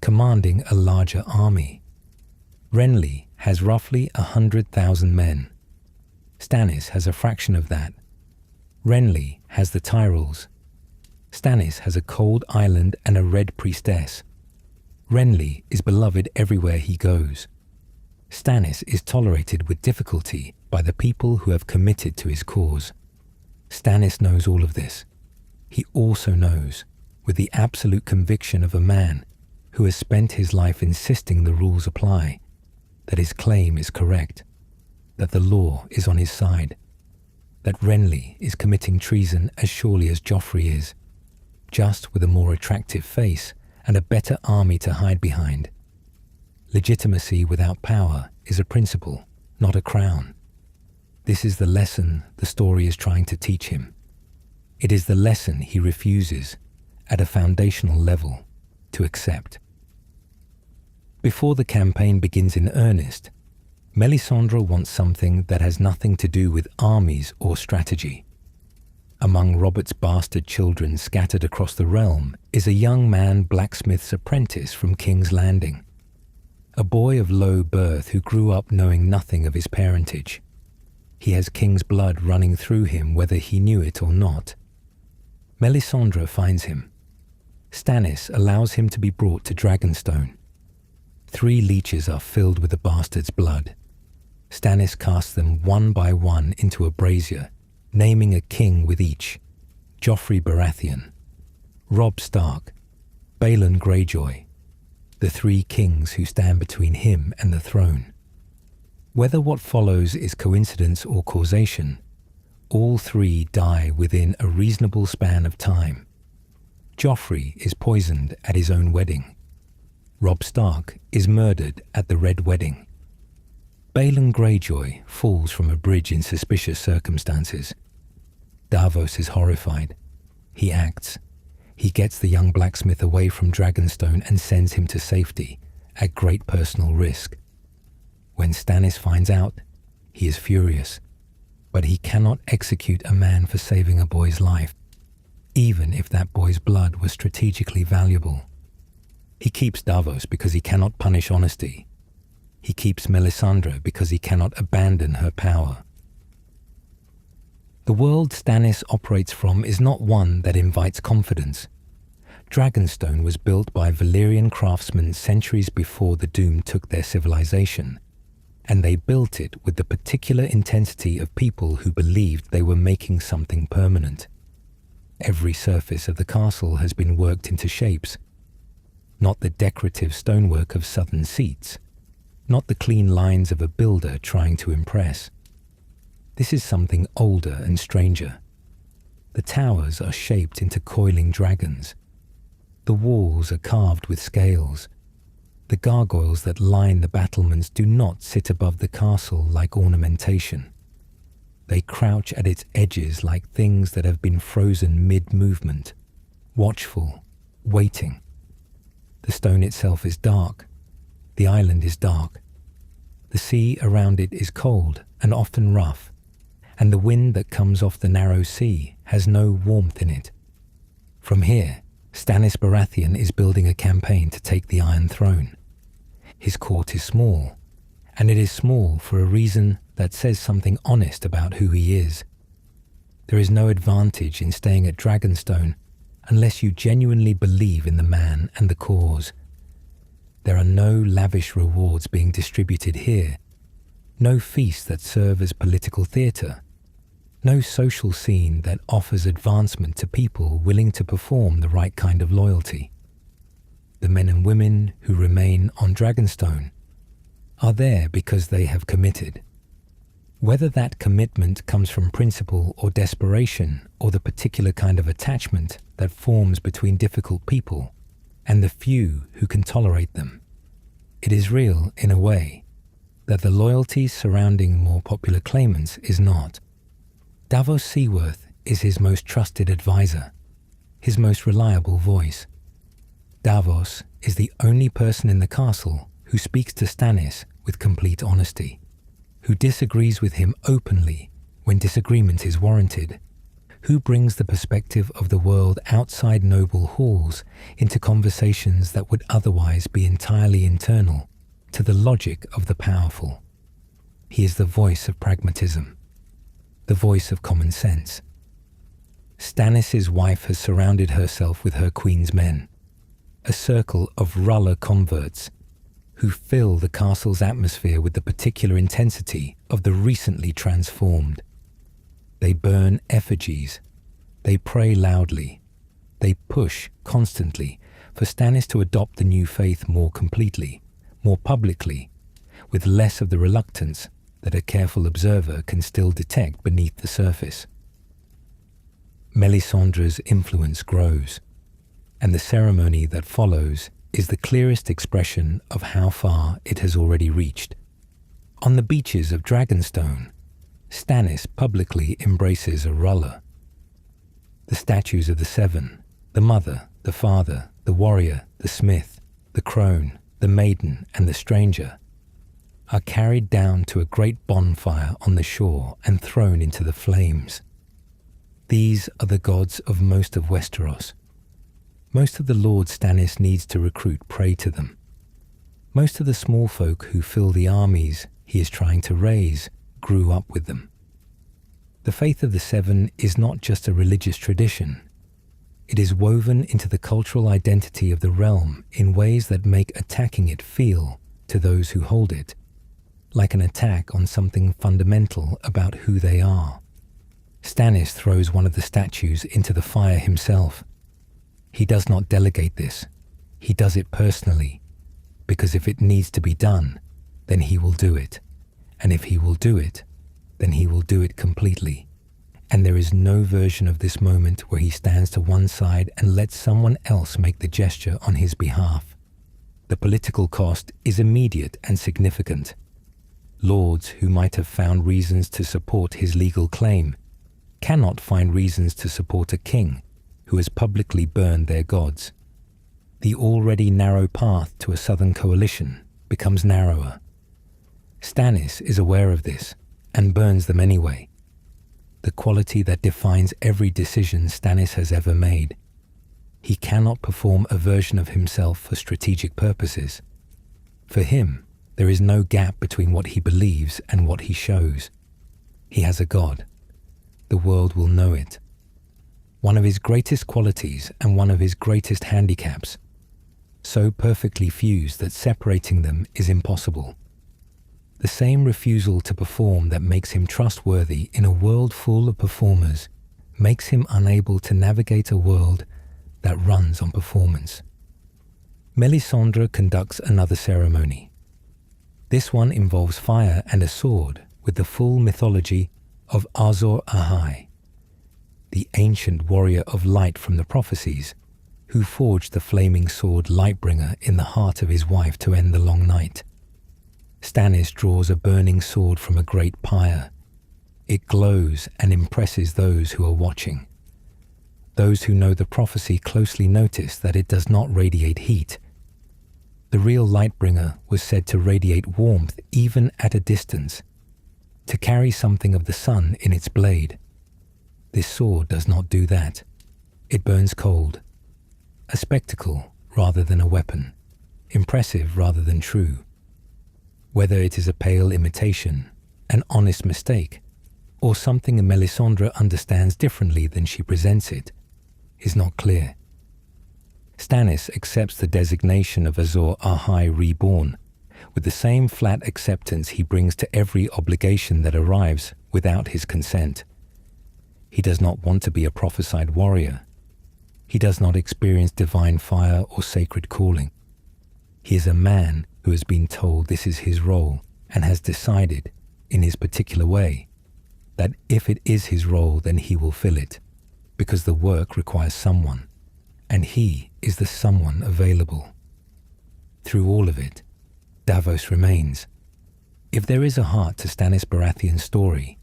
commanding a larger army. Renly has roughly 100,000 men. Stannis has a fraction of that. Renly has the Tyrells. Stannis has a cold island and a red priestess. Renly is beloved everywhere he goes. Stannis is tolerated with difficulty by the people who have committed to his cause. Stannis knows all of this. He also knows, with the absolute conviction of a man who has spent his life insisting the rules apply, that his claim is correct, that the law is on his side, that Renly is committing treason as surely as Joffrey is, just with a more attractive face and a better army to hide behind. Legitimacy without power is a principle, not a crown. This is the lesson the story is trying to teach him. It is the lesson he refuses, at a foundational level, to accept. Before the campaign begins in earnest, Melisandre wants something that has nothing to do with armies or strategy. Among Robert's bastard children scattered across the realm is a young man blacksmith's apprentice from King's Landing, a boy of low birth who grew up knowing nothing of his parentage. He has king's blood running through him whether he knew it or not. Melisandre finds him. Stannis allows him to be brought to Dragonstone. 3 leeches are filled with the bastard's blood. Stannis casts them one by one into a brazier, naming a king with each: Joffrey Baratheon, Robb Stark, Balon Greyjoy, the 3 kings who stand between him and the throne. Whether what follows is coincidence or causation, all 3 die within a reasonable span of time. Joffrey is poisoned at his own wedding. Robb Stark is murdered at the Red Wedding. Balon Greyjoy falls from a bridge in suspicious circumstances. Davos is horrified. He acts. He gets the young blacksmith away from Dragonstone and sends him to safety, at great personal risk. When Stannis finds out, he is furious, but he cannot execute a man for saving a boy's life, even if that boy's blood was strategically valuable. He keeps Davos because he cannot punish honesty. He keeps Melisandre because he cannot abandon her power. The world Stannis operates from is not one that invites confidence. Dragonstone was built by Valyrian craftsmen centuries before the Doom took their civilization, and they built it with the particular intensity of people who believed they were making something permanent. Every surface of the castle has been worked into shapes, not the decorative stonework of southern seats, not the clean lines of a builder trying to impress. This is something older and stranger. The towers are shaped into coiling dragons. The walls are carved with scales. The gargoyles that line the battlements do not sit above the castle like ornamentation. They crouch at its edges like things that have been frozen mid-movement, watchful, waiting. The stone itself is dark. The island is dark. The sea around it is cold and often rough, and the wind that comes off the narrow sea has no warmth in it. From here, Stannis Baratheon is building a campaign to take the Iron Throne. His court is small, and it is small for a reason that says something honest about who he is. There is no advantage in staying at Dragonstone unless you genuinely believe in the man and the cause. There are no lavish rewards being distributed here, no feasts that serve as political theatre, No social scene that offers advancement to people willing to perform the right kind of loyalty. The men and women who remain on Dragonstone are there because they have committed. Whether that commitment comes from principle or desperation, or the particular kind of attachment that forms between difficult people and the few who can tolerate them, it is real in a way that the loyalty surrounding more popular claimants is not. Davos Seaworth is his most trusted advisor, his most reliable voice. Davos is the only person in the castle who speaks to Stannis with complete honesty, who disagrees with him openly when disagreement is warranted, who brings the perspective of the world outside noble halls into conversations that would otherwise be entirely internal to the logic of the powerful. He is the voice of pragmatism, the voice of common sense. Stannis' wife has surrounded herself with her queen's men, a circle of Ruller converts who fill the castle's atmosphere with the particular intensity of the recently transformed. They burn effigies, they pray loudly, they push constantly for Stannis to adopt the new faith more completely, more publicly, with less of the reluctance that a careful observer can still detect beneath the surface. Melisandre's influence grows, and the ceremony that follows is the clearest expression of how far it has already reached. On the beaches of Dragonstone, Stannis publicly embraces a Ruller. The statues of the Seven, the Mother, the Father, the Warrior, the Smith, the Crone, the Maiden, and the Stranger, are carried down to a great bonfire on the shore and thrown into the flames. These are the gods of most of Westeros. Most of the lords Stannis needs to recruit pray to them. Most of the small folk who fill the armies he is trying to raise grew up with them. The faith of the Seven is not just a religious tradition. It is woven into the cultural identity of the realm in ways that make attacking it feel, to those who hold it, like an attack on something fundamental about who they are. Stannis throws one of the statues into the fire himself. He does not delegate this. He does it personally, because if it needs to be done, then he will do it. And if he will do it, then he will do it completely. And there is no version of this moment where he stands to one side and lets someone else make the gesture on his behalf. The political cost is immediate and significant. Lords who might have found reasons to support his legal claim cannot find reasons to support a king who has publicly burned their gods. The already narrow path to a southern coalition becomes narrower. Stannis is aware of this and burns them anyway. The quality that defines every decision Stannis has ever made. He cannot perform a version of himself for strategic purposes. For him, there is no gap between what he believes and what he shows. He has a god. The world will know it. One of his greatest qualities and one of his greatest handicaps, so perfectly fused that separating them is impossible. The same refusal to perform that makes him trustworthy in a world full of performers makes him unable to navigate a world that runs on performance. Melisandre conducts another ceremony. This one involves fire and a sword with the full mythology of Azor Ahai, the ancient warrior of light from the prophecies, who forged the flaming sword Lightbringer in the heart of his wife to end the long night. Stannis draws a burning sword from a great pyre. It glows and impresses those who are watching. Those who know the prophecy closely notice that it does not radiate heat. The real Lightbringer was said to radiate warmth even at a distance, to carry something of the sun in its blade. This sword does not do that. It burns cold. A spectacle rather than a weapon. Impressive rather than true. Whether it is a pale imitation, an honest mistake, or something Melisandre understands differently than she presents it, is not clear. Stannis accepts the designation of Azor Ahai Reborn, with the same flat acceptance he brings to every obligation that arrives without his consent. He does not want to be a prophesied warrior. He does not experience divine fire or sacred calling. He is a man who has been told this is his role and has decided, in his particular way, that if it is his role, then he will fill it, because the work requires someone, and he is the someone available. Through all of it, Davos remains. If there is a heart to Stannis Baratheon's story,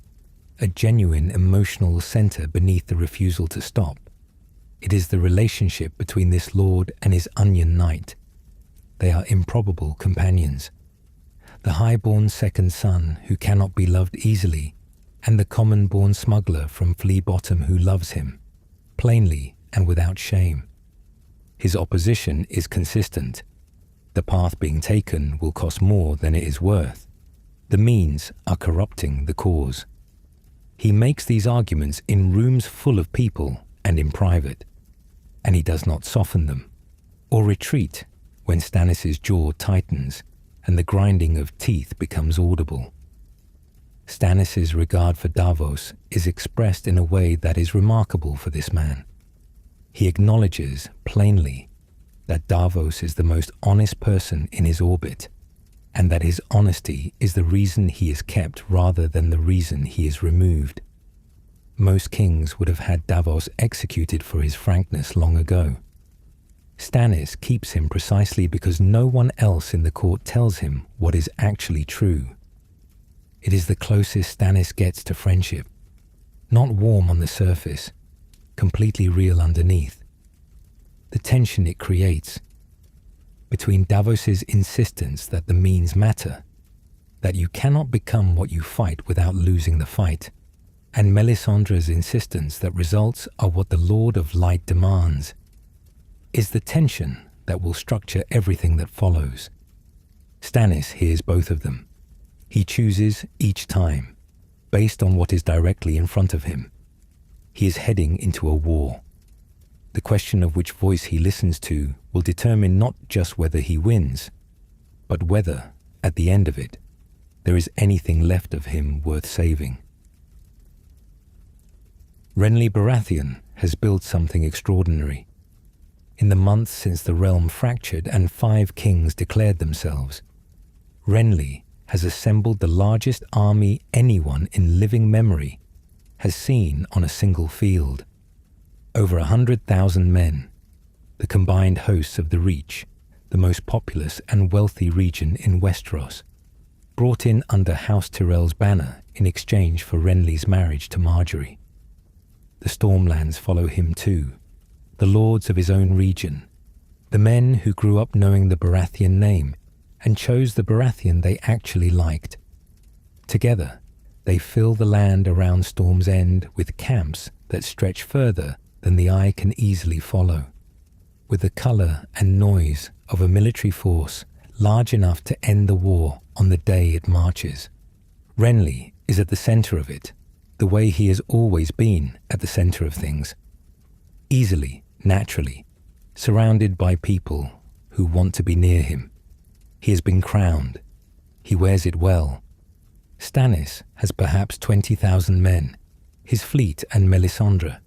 a genuine emotional center beneath the refusal to stop, it is the relationship between this lord and his onion knight. They are improbable companions. The high-born second son who cannot be loved easily, and the common-born smuggler from Flea Bottom who loves him, plainly and without shame. His opposition is consistent. The path being taken will cost more than it is worth. The means are corrupting the cause. He makes these arguments in rooms full of people and in private, and he does not soften them or retreat when Stannis' jaw tightens and the grinding of teeth becomes audible. Stannis' regard for Davos is expressed in a way that is remarkable for this man. He acknowledges plainly that Davos is the most honest person in his orbit, and that his honesty is the reason he is kept rather than the reason he is removed. Most kings would have had Davos executed for his frankness long ago. Stannis keeps him precisely because no one else in the court tells him what is actually true. It is the closest Stannis gets to friendship, not warm on the surface, completely real underneath. The tension it creates between Davos's insistence that the means matter, that you cannot become what you fight without losing the fight, and Melisandre's insistence that results are what the Lord of Light demands, is the tension that will structure everything that follows. Stannis hears both of them. He chooses each time, based on what is directly in front of him. He is heading into a war. The question of which voice he listens to will determine not just whether he wins, but whether, at the end of it, there is anything left of him worth saving. Renly Baratheon has built something extraordinary. In the months since the realm fractured and 5 kings declared themselves, Renly has assembled the largest army anyone in living memory has seen on a single field. Over 100,000 men, the combined hosts of the Reach, the most populous and wealthy region in Westeros, brought in under House Tyrell's banner in exchange for Renly's marriage to Marjorie. The Stormlands follow him too, the lords of his own region, the men who grew up knowing the Baratheon name and chose the Baratheon they actually liked. Together, they fill the land around Storm's End with camps that stretch further than the eye can easily follow, with the colour and noise of a military force large enough to end the war on the day it marches. Renly is at the centre of it, the way he has always been at the centre of things. Easily, naturally, surrounded by people who want to be near him. He has been crowned. He wears it well. Stannis has perhaps 20,000 men, his fleet and Melisandre.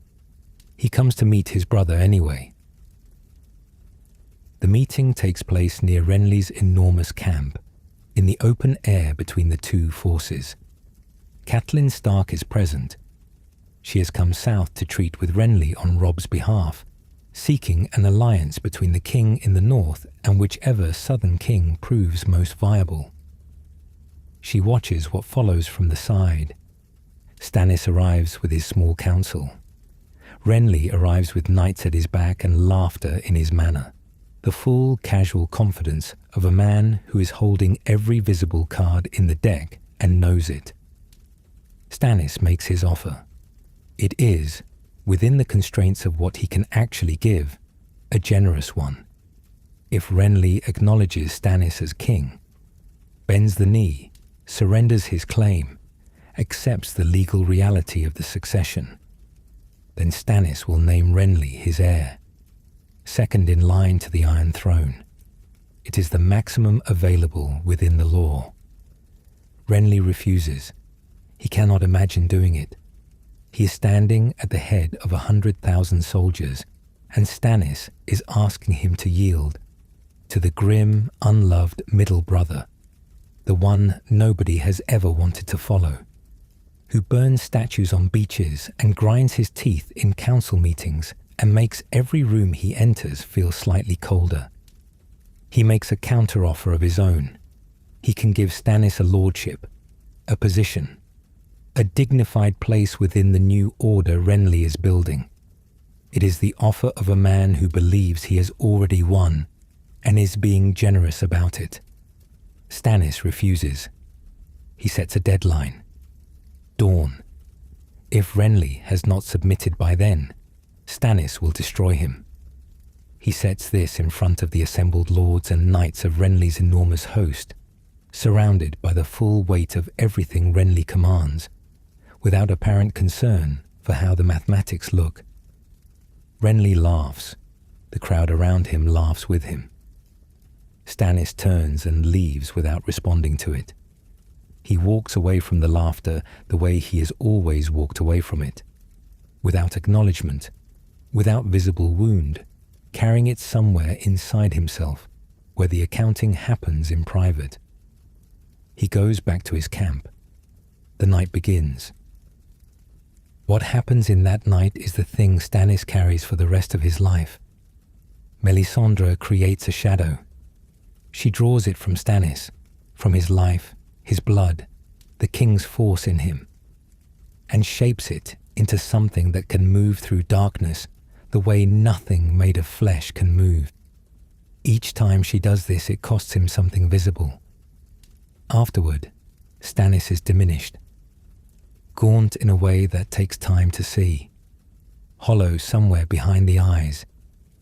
He comes to meet his brother anyway. The meeting takes place near Renly's enormous camp, in the open air between the two forces. Catelyn Stark is present. She has come south to treat with Renly on Robb's behalf, seeking an alliance between the king in the north and whichever southern king proves most viable. She watches what follows from the side. Stannis arrives with his small council. Renly arrives with knights at his back and laughter in his manner, the full casual confidence of a man who is holding every visible card in the deck and knows it. Stannis makes his offer. It is, within the constraints of what he can actually give, a generous one. If Renly acknowledges Stannis as king, bends the knee, surrenders his claim, accepts the legal reality of the succession, then Stannis will name Renly his heir, second in line to the Iron Throne. It is the maximum available within the law. Renly refuses. He cannot imagine doing it. He is standing at the head of 100,000 soldiers, and Stannis is asking him to yield to the grim, unloved middle brother, the one nobody has ever wanted to follow, who burns statues on beaches and grinds his teeth in council meetings and makes every room he enters feel slightly colder. He makes a counter-offer of his own. He can give Stannis a lordship, a position, a dignified place within the new order Renly is building. It is the offer of a man who believes he has already won and is being generous about it. Stannis refuses. He sets a deadline. Dawn. If Renly has not submitted by then, Stannis will destroy him. He sets this in front of the assembled lords and knights of Renly's enormous host, surrounded by the full weight of everything Renly commands, without apparent concern for how the mathematics look. Renly laughs. The crowd around him laughs with him. Stannis turns and leaves without responding to it. He walks away from the laughter the way he has always walked away from it, without acknowledgement, without visible wound, carrying it somewhere inside himself, where the accounting happens in private. He goes back to his camp. The night begins. What happens in that night is the thing Stannis carries for the rest of his life. Melisandre creates a shadow. She draws it from Stannis, from his life, his blood, the king's force in him, and shapes it into something that can move through darkness the way nothing made of flesh can move. Each time she does this, it costs him something visible. Afterward, Stannis is diminished, gaunt in a way that takes time to see, hollow somewhere behind the eyes,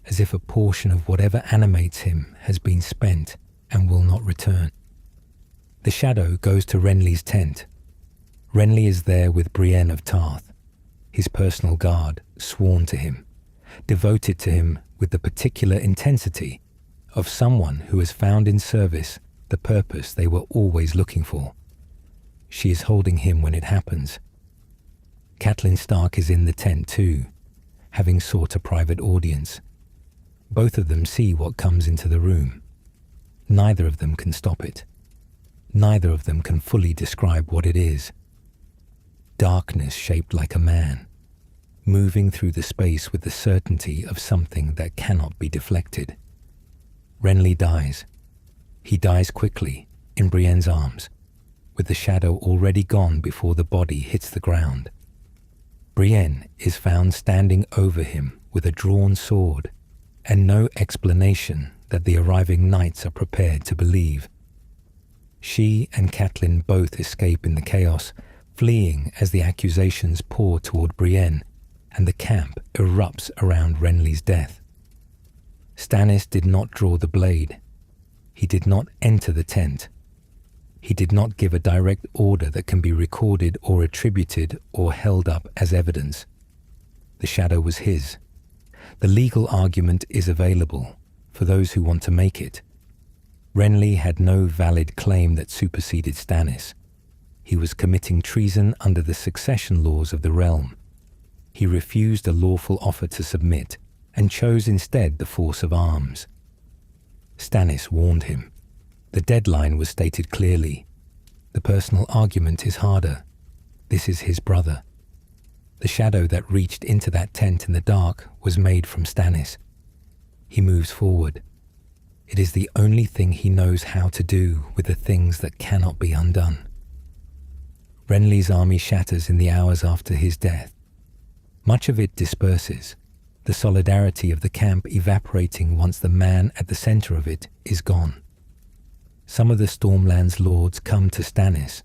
as if a portion of whatever animates him has been spent and will not return. The shadow goes to Renly's tent. Renly is there with Brienne of Tarth, his personal guard, sworn to him, devoted to him with the particular intensity of someone who has found in service the purpose they were always looking for. She is holding him when it happens. Catelyn Stark is in the tent too, having sought a private audience. Both of them see what comes into the room. Neither of them can stop it. Neither of them can fully describe what it is. Darkness shaped like a man, moving through the space with the certainty of something that cannot be deflected. Renly dies. He dies quickly, in Brienne's arms, with the shadow already gone before the body hits the ground. Brienne is found standing over him with a drawn sword, and no explanation that the arriving knights are prepared to believe. She and Catelyn both escape in the chaos, fleeing as the accusations pour toward Brienne, and the camp erupts around Renly's death. Stannis did not draw the blade. He did not enter the tent. He did not give a direct order that can be recorded or attributed or held up as evidence. The shadow was his. The legal argument is available for those who want to make it. Renly had no valid claim that superseded Stannis. He was committing treason under the succession laws of the realm. He refused a lawful offer to submit and chose instead the force of arms. Stannis warned him. The deadline was stated clearly. The personal argument is harder. This is his brother. The shadow that reached into that tent in the dark was made from Stannis. He moves forward. It is the only thing he knows how to do with the things that cannot be undone. Renly's army shatters in the hours after his death. Much of it disperses, the solidarity of the camp evaporating once the man at the center of it is gone. Some of the Stormland's lords come to Stannis,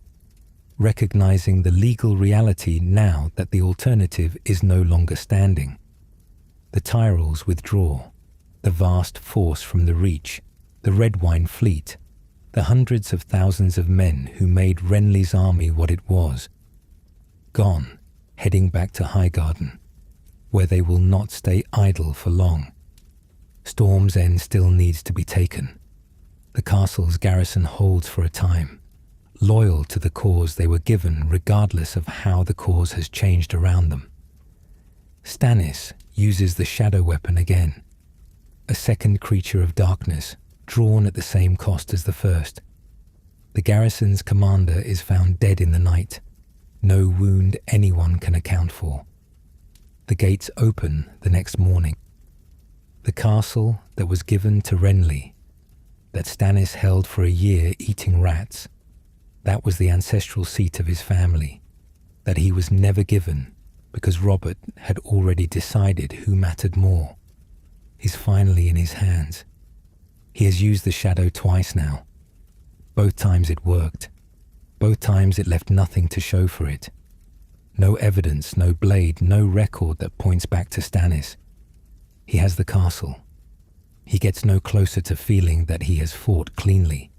recognizing the legal reality now that the alternative is no longer standing. The Tyrells withdraw, the vast force from the Reach, the Redwyne fleet, the hundreds of thousands of men who made Renly's army what it was, gone, heading back to Highgarden, where they will not stay idle for long. Storm's End still needs to be taken. The castle's garrison holds for a time, loyal to the cause they were given regardless of how the cause has changed around them. Stannis uses the shadow weapon again, a second creature of darkness drawn at the same cost as the first. The garrison's commander is found dead in the night, no wound anyone can account for. The gates open the next morning. The castle that was given to Renly, that Stannis held for a year eating rats, that was the ancestral seat of his family, that he was never given because Robert had already decided who mattered more, is finally in his hands. He has used the shadow twice now. Both times it worked. Both times it left nothing to show for it. No evidence, no blade, no record that points back to Stannis. He has the castle. He gets no closer to feeling that he has fought cleanly.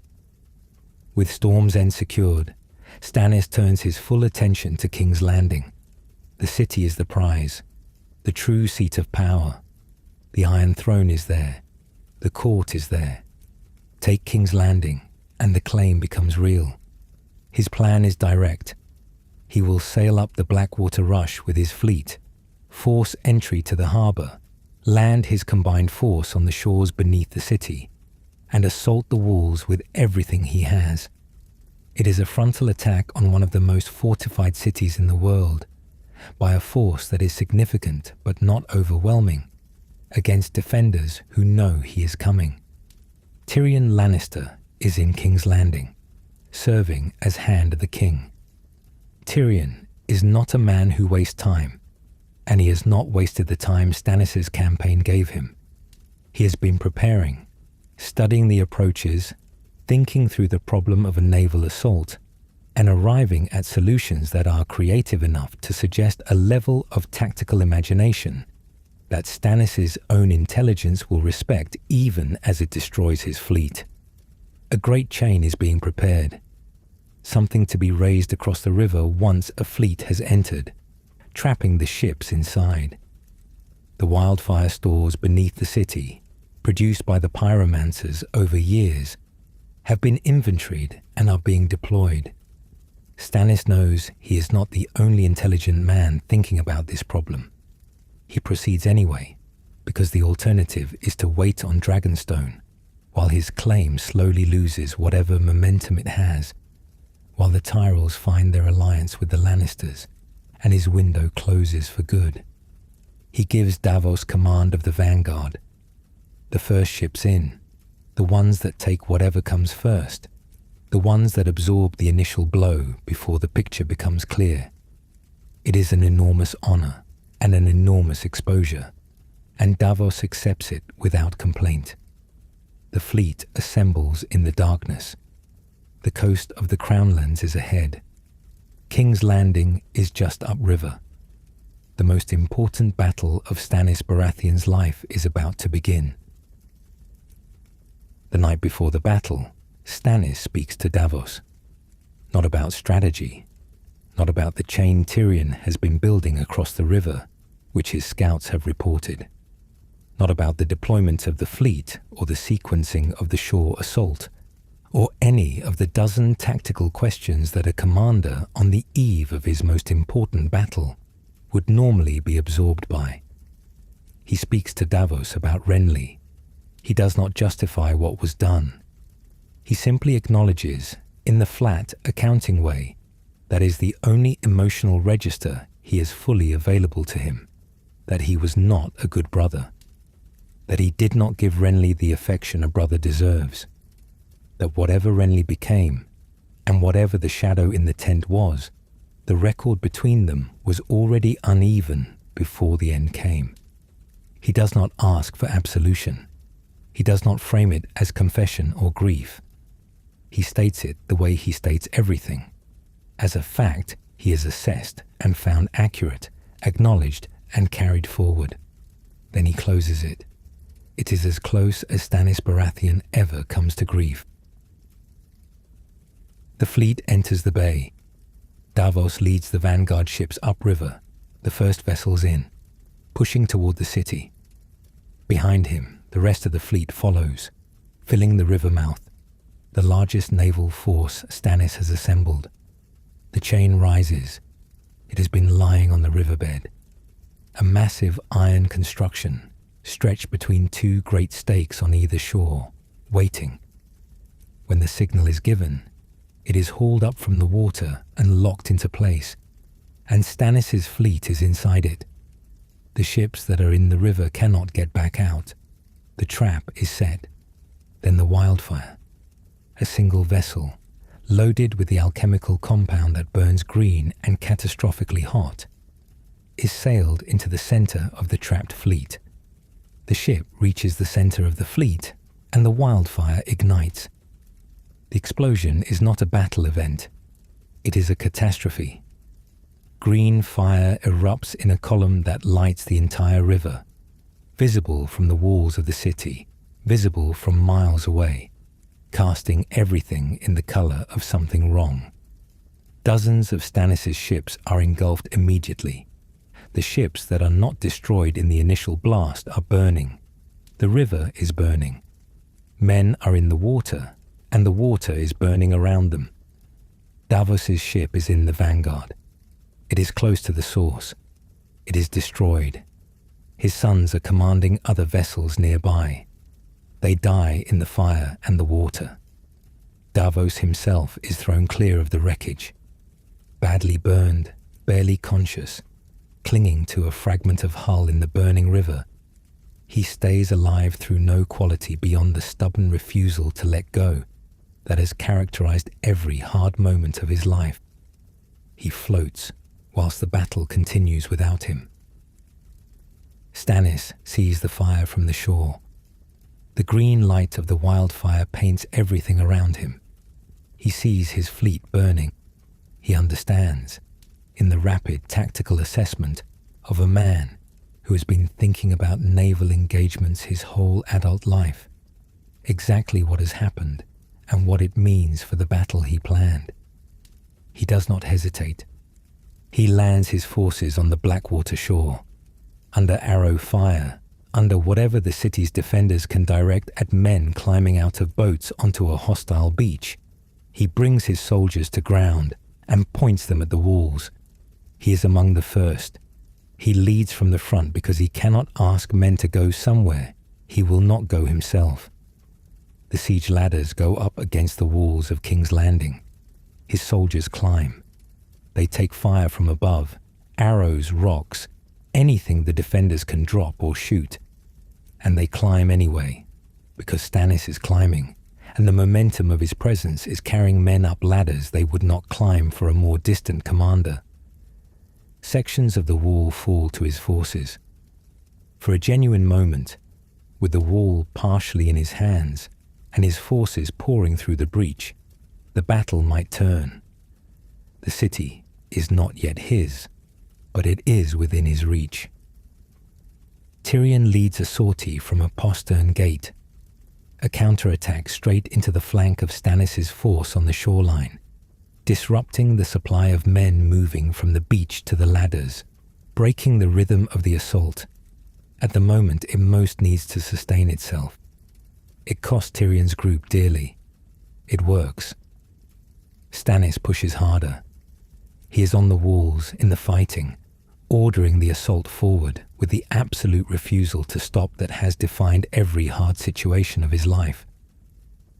With Storm's End secured, Stannis turns his full attention to King's Landing. The city is the prize, the true seat of power. The Iron Throne is there. The court is there. Take King's Landing, and the claim becomes real. His plan is direct. He will sail up the Blackwater Rush with his fleet, force entry to the harbour, land his combined force on the shores beneath the city, and assault the walls with everything he has. It is a frontal attack on one of the most fortified cities in the world, by a force that is significant but not overwhelming, against defenders who know he is coming. Tyrion Lannister is in King's Landing, serving as Hand of the King. Tyrion is not a man who wastes time, and he has not wasted the time Stannis' campaign gave him. He has been preparing, studying the approaches, thinking through the problem of a naval assault, and arriving at solutions that are creative enough to suggest a level of tactical imagination that Stannis' own intelligence will respect even as it destroys his fleet. A great chain is being prepared, something to be raised across the river once a fleet has entered, trapping the ships inside. The wildfire stores beneath the city, produced by the pyromancers over years, have been inventoried and are being deployed. Stannis knows he is not the only intelligent man thinking about this problem. He proceeds anyway, because the alternative is to wait on Dragonstone, while his claim slowly loses whatever momentum it has, while the Tyrells find their alliance with the Lannisters, and his window closes for good. He gives Davos command of the vanguard, the first ships in, the ones that take whatever comes first, the ones that absorb the initial blow before the picture becomes clear. It is an enormous honor and an enormous exposure, and Davos accepts it without complaint. The fleet assembles in the darkness. The coast of the Crownlands is ahead. King's Landing is just upriver. The most important battle of Stannis Baratheon's life is about to begin. The night before the battle, Stannis speaks to Davos. Not about strategy, not about the chain Tyrion has been building across the river, which his scouts have reported. Not about the deployment of the fleet or the sequencing of the shore assault, or any of the dozen tactical questions that a commander on the eve of his most important battle would normally be absorbed by. He speaks to Davos about Renly. He does not justify what was done. He simply acknowledges, in the flat, accounting way, that is the only emotional register he has fully available to him, that he was not a good brother, that he did not give Renly the affection a brother deserves, that whatever Renly became, and whatever the shadow in the tent was, the record between them was already uneven before the end came. He does not ask for absolution. He does not frame it as confession or grief. He states it the way he states everything, as a fact he is assessed and found accurate, acknowledged and carried forward. Then he closes it. It is as close as Stannis Baratheon ever comes to grief. The fleet enters the bay. Davos leads the vanguard ships upriver, the first vessels in, pushing toward the city. Behind him, the rest of the fleet follows, filling the river mouth. the largest naval force Stannis has assembled. The chain rises. It has been lying on the riverbed. A massive iron construction stretched between two great stakes on either shore, waiting. When the signal is given, it is hauled up from the water and locked into place, and Stannis' fleet is inside it. The ships that are in the river cannot get back out. The trap is set. Then the wildfire. A single vessel, loaded with the alchemical compound that burns green and catastrophically hot, is sailed into the center of the trapped fleet. The ship reaches the center of the fleet, and the wildfire ignites. The explosion is not a battle event. It is a catastrophe. Green fire erupts in a column that lights the entire river, visible from the walls of the city, visible from miles away, casting everything in the color of something wrong. Dozens of Stannis' ships are engulfed immediately. The ships that are not destroyed in the initial blast are burning. The river is burning. Men are in the water, and the water is burning around them. Davos' ship is in the vanguard. It is close to the source. It is destroyed. His sons are commanding other vessels nearby. They die in the fire and the water. Davos himself is thrown clear of the wreckage, badly burned, barely conscious, clinging to a fragment of hull in the burning river. He stays alive through no quality beyond the stubborn refusal to let go that has characterized every hard moment of his life. He floats whilst the battle continues without him. Stannis sees the fire from the shore. The green light of the wildfire paints everything around him. He sees his fleet burning. He understands, in the rapid tactical assessment of a man who has been thinking about naval engagements his whole adult life, exactly what has happened and what it means for the battle he planned. He does not hesitate. He lands his forces on the Blackwater shore, under arrow fire, under whatever the city's defenders can direct at men climbing out of boats onto a hostile beach. He brings his soldiers to ground and points them at the walls. He is among the first. He leads from the front because he cannot ask men to go somewhere he will not go himself. The siege ladders go up against the walls of King's Landing. His soldiers climb. They take fire from above, arrows, rocks, anything the defenders can drop or shoot. And they climb anyway, because Stannis is climbing, and the momentum of his presence is carrying men up ladders they would not climb for a more distant commander. Sections of the wall fall to his forces. For a genuine moment, with the wall partially in his hands and his forces pouring through the breach, the battle might turn. The city is not yet his, but it is within his reach. Tyrion leads a sortie from a postern gate, a counterattack straight into the flank of Stannis' force on the shoreline, disrupting the supply of men moving from the beach to the ladders, breaking the rhythm of the assault. At the moment, it most needs to sustain itself. It cost Tyrion's group dearly. It works. Stannis pushes harder. He is on the walls, in the fighting, ordering the assault forward with the absolute refusal to stop that has defined every hard situation of his life.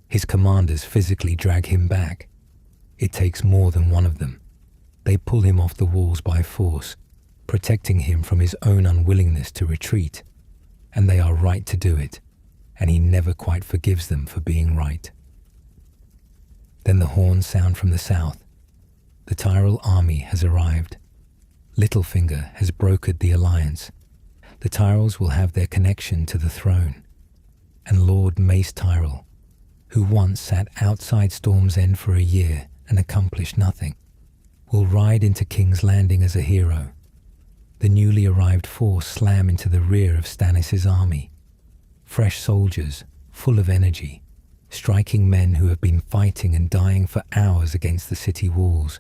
His commanders physically drag him back. It takes more than one of them. They pull him off the walls by force, protecting him from his own unwillingness to retreat. And they are right to do it, and he never quite forgives them for being right. Then the horns sound from the south. The Tyrell army has arrived. Littlefinger has brokered the alliance. The Tyrells will have their connection to the throne. And Lord Mace Tyrell, who once sat outside Storm's End for a year and accomplished nothing, will ride into King's Landing as a hero. The newly arrived force slam into the rear of Stannis' army. Fresh soldiers, full of energy, striking men who have been fighting and dying for hours against the city walls.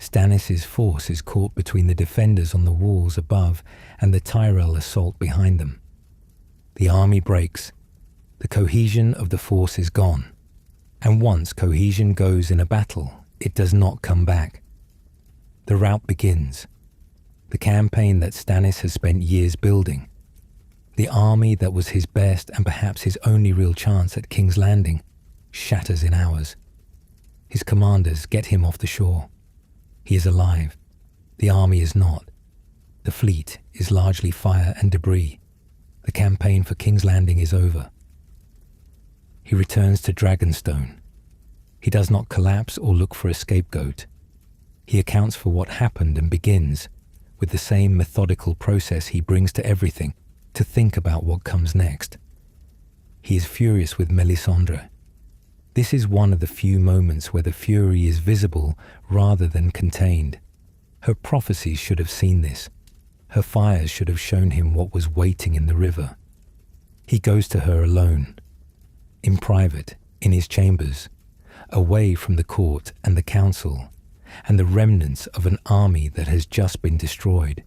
Stannis' force is caught between the defenders on the walls above and the Tyrell assault behind them. The army breaks. The cohesion of the force is gone. And once cohesion goes in a battle, it does not come back. The rout begins. The campaign that Stannis has spent years building. The army that was his best and perhaps his only real chance at King's Landing shatters in hours. His commanders get him off the shore. He is alive. The army is not. The fleet is largely fire and debris. The campaign for King's Landing is over. He returns to Dragonstone. He does not collapse or look for a scapegoat. He accounts for what happened and begins, with the same methodical process he brings to everything, to think about what comes next. He is furious with Melisandre. This is one of the few moments where the fury is visible rather than contained. Her prophecies should have seen this. Her fires should have shown him what was waiting in the river. He goes to her alone, in private, in his chambers, away from the court and the council, and the remnants of an army that has just been destroyed.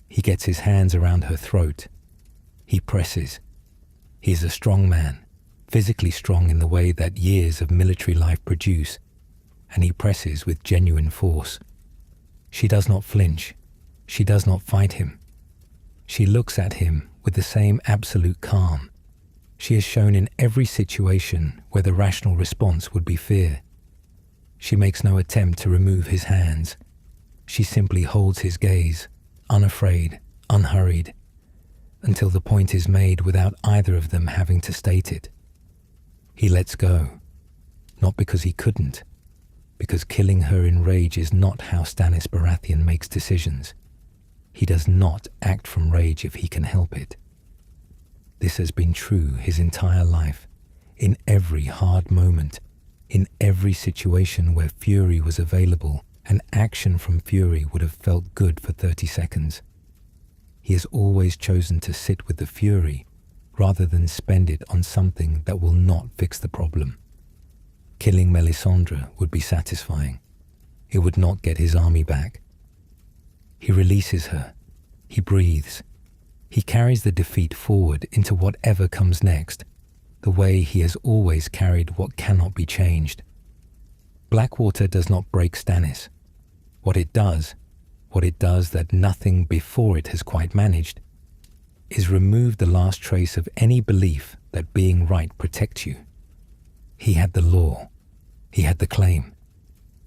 He gets his hands around her throat. He presses. He is a strong man, physically strong in the way that years of military life produce, and he presses with genuine force. She does not flinch. She does not fight him. She looks at him with the same absolute calm she has shown in every situation where the rational response would be fear. She makes no attempt to remove his hands. She simply holds his gaze, unafraid, unhurried, until the point is made without either of them having to state it. He lets go, not because he couldn't, because killing her in rage is not how Stannis Baratheon makes decisions. He does not act from rage if he can help it. This has been true his entire life, in every hard moment, in every situation where fury was available and action from fury would have felt good for 30 seconds. He has always chosen to sit with the fury rather than spend it on something that will not fix the problem. Killing Melisandre would be satisfying. It would not get his army back. He releases her. He breathes. He carries the defeat forward into whatever comes next, the way he has always carried what cannot be changed. Blackwater does not break Stannis. What it does that nothing before it has quite managed, is remove the last trace of any belief that being right protects you. He had the law. He had the claim,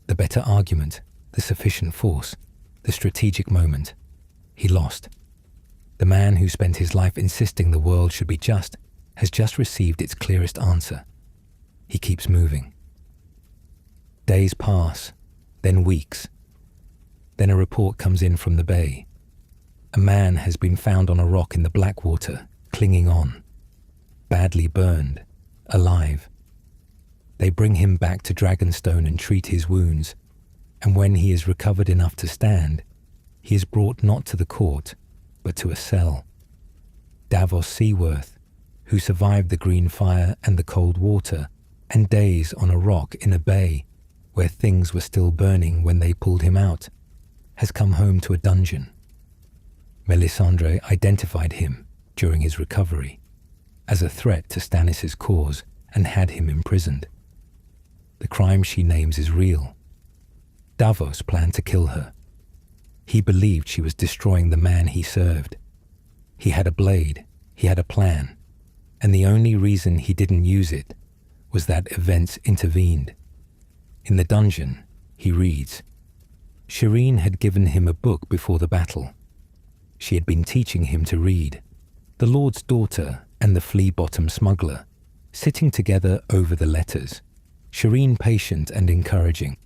the better argument, the sufficient force, the strategic moment. He lost. The man who spent his life insisting the world should be just has just received its clearest answer. He keeps moving. Days pass, then weeks. Then a report comes in from the bay. A man has been found on a rock in the Blackwater, clinging on, badly burned, alive. They bring him back to Dragonstone and treat his wounds, and when he is recovered enough to stand, he is brought not to the court, but to a cell. Davos Seaworth, who survived the green fire and the cold water, and days on a rock in a bay where things were still burning when they pulled him out, has come home to a dungeon. Melisandre identified him during his recovery as a threat to Stannis' cause and had him imprisoned. The crime she names is real. Davos planned to kill her. He believed she was destroying the man he served. He had a blade, he had a plan, and the only reason he didn't use it was that events intervened. In the dungeon, he reads. Shireen had given him a book before the battle. She had been teaching him to read. The Lord's daughter and the flea-bottom smuggler, sitting together over the letters, Shireen patient and encouraging.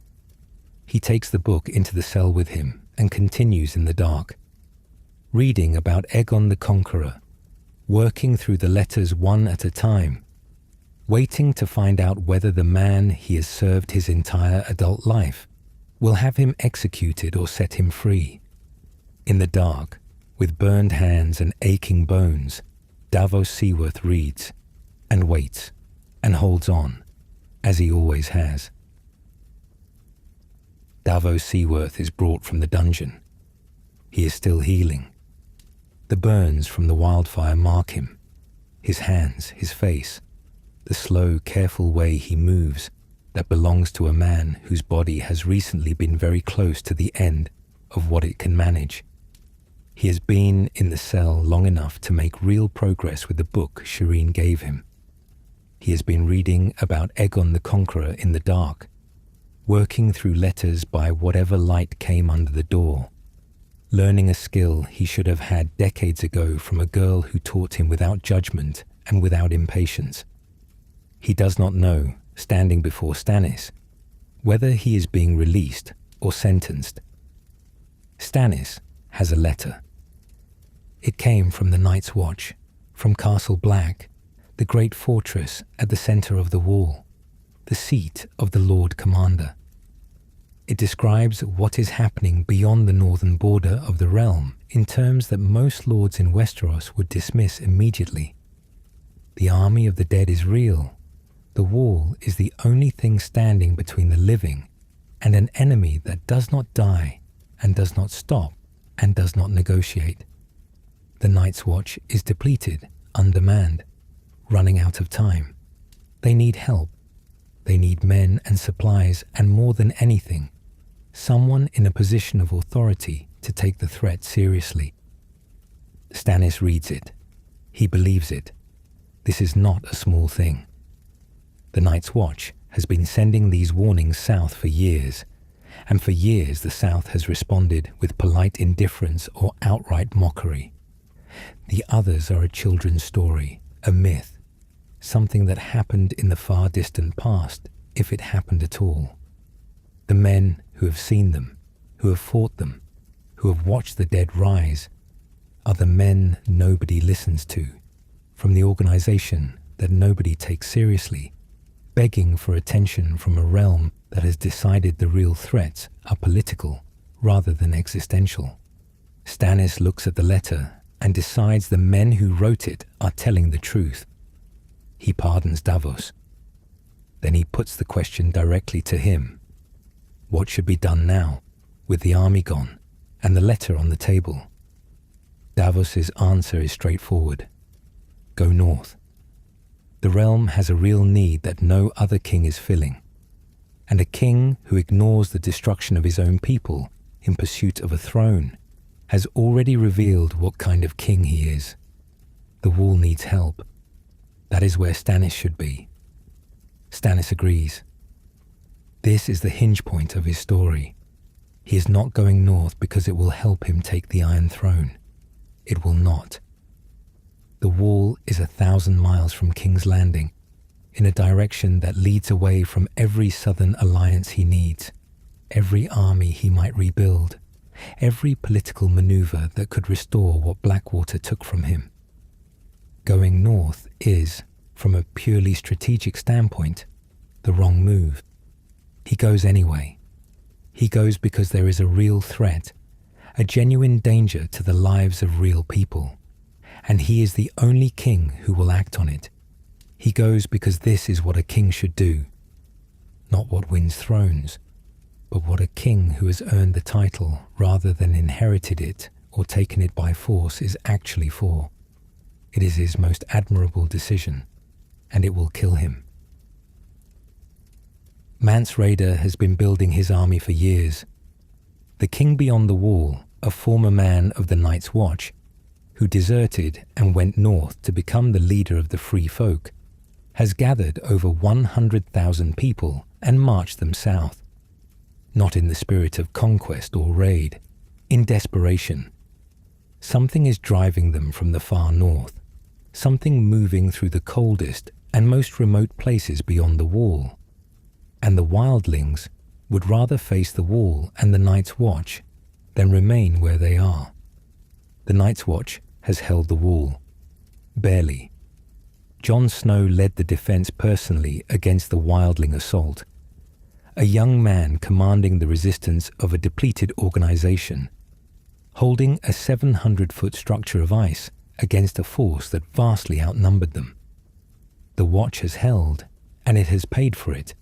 He takes the book into the cell with him and continues in the dark, reading about Aegon the Conqueror, working through the letters one at a time, waiting to find out whether the man he has served his entire adult life will have him executed or set him free. In the dark, with burned hands and aching bones, Davos Seaworth reads, and waits, and holds on, as he always has. Davos Seaworth is brought from the dungeon. He is still healing. The burns from the wildfire mark him, his hands, his face. the slow, careful way he moves that belongs to a man whose body has recently been very close to the end of what it can manage. He has been in the cell long enough to make real progress with the book Shireen gave him. He has been reading about Aegon the Conqueror in the dark, working through letters by whatever light came under the door, learning a skill he should have had decades ago from a girl who taught him without judgment and without impatience. He does not know, standing before Stannis, whether he is being released or sentenced. Stannis has a letter. It came from the Night's Watch, from Castle Black, the great fortress at the center of the wall, the seat of the Lord Commander. It describes what is happening beyond the northern border of the realm in terms that most lords in Westeros would dismiss immediately. The army of the dead is real. The wall is the only thing standing between the living and an enemy that does not die and does not stop and does not negotiate. The Night's Watch is depleted, undermanned, running out of time. They need help. They need men and supplies, and more than anything, someone in a position of authority to take the threat seriously. Stannis reads it. He believes it. This is not a small thing. The Night's Watch has been sending these warnings south for years, and for years the South has responded with polite indifference or outright mockery. The others are a children's story, a myth, something that happened in the far distant past, if it happened at all. The men who have seen them, who have fought them, who have watched the dead rise, are the men nobody listens to, from the organization that nobody takes seriously, begging for attention from a realm that has decided the real threats are political rather than existential. Stannis looks at the letter and decides the men who wrote it are telling the truth. He pardons Davos. Then he puts the question directly to him. What should be done now, with the army gone and the letter on the table? Davos's answer is straightforward. Go north. The realm has a real need that no other king is filling, and a king who ignores the destruction of his own people in pursuit of a throne has already revealed what kind of king he is. The wall needs help. That is where Stannis should be. Stannis agrees. This is the hinge point of his story. He is not going north because it will help him take the Iron Throne. It will not. The wall is 1,000 miles from King's Landing, in a direction that leads away from every southern alliance he needs, every army he might rebuild, every political maneuver that could restore what Blackwater took from him. Going north is, from a purely strategic standpoint, the wrong move. He goes anyway. He goes because there is a real threat, a genuine danger to the lives of real people, and he is the only king who will act on it. He goes because this is what a king should do, not what wins thrones, but what a king who has earned the title rather than inherited it or taken it by force is actually for. It is his most admirable decision, and it will kill him. Mance Rayder has been building his army for years. The king beyond the wall, a former man of the Night's Watch, who deserted and went north to become the leader of the free folk, has gathered over 100,000 people and marched them south. Not in the spirit of conquest or raid, in desperation. Something is driving them from the far north, something moving through the coldest and most remote places beyond the wall. And the wildlings would rather face the wall and the Night's Watch than remain where they are. The Night's Watch has held the wall. Barely. Jon Snow led the defense personally against the wildling assault. A young man commanding the resistance of a depleted organization, holding a 700-foot structure of ice against a force that vastly outnumbered them. The Watch has held, and it has paid for it,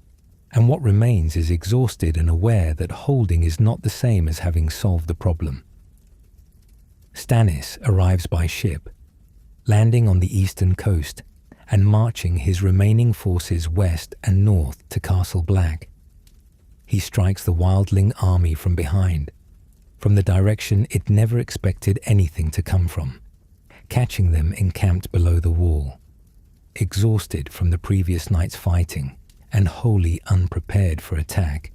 and what remains is exhausted and aware that holding is not the same as having solved the problem. Stannis arrives by ship, landing on the eastern coast, and marching his remaining forces west and north to Castle Black. He strikes the wildling army from behind, from the direction it never expected anything to come from, catching them encamped below the wall, exhausted from the previous night's fighting and wholly unprepared for attack.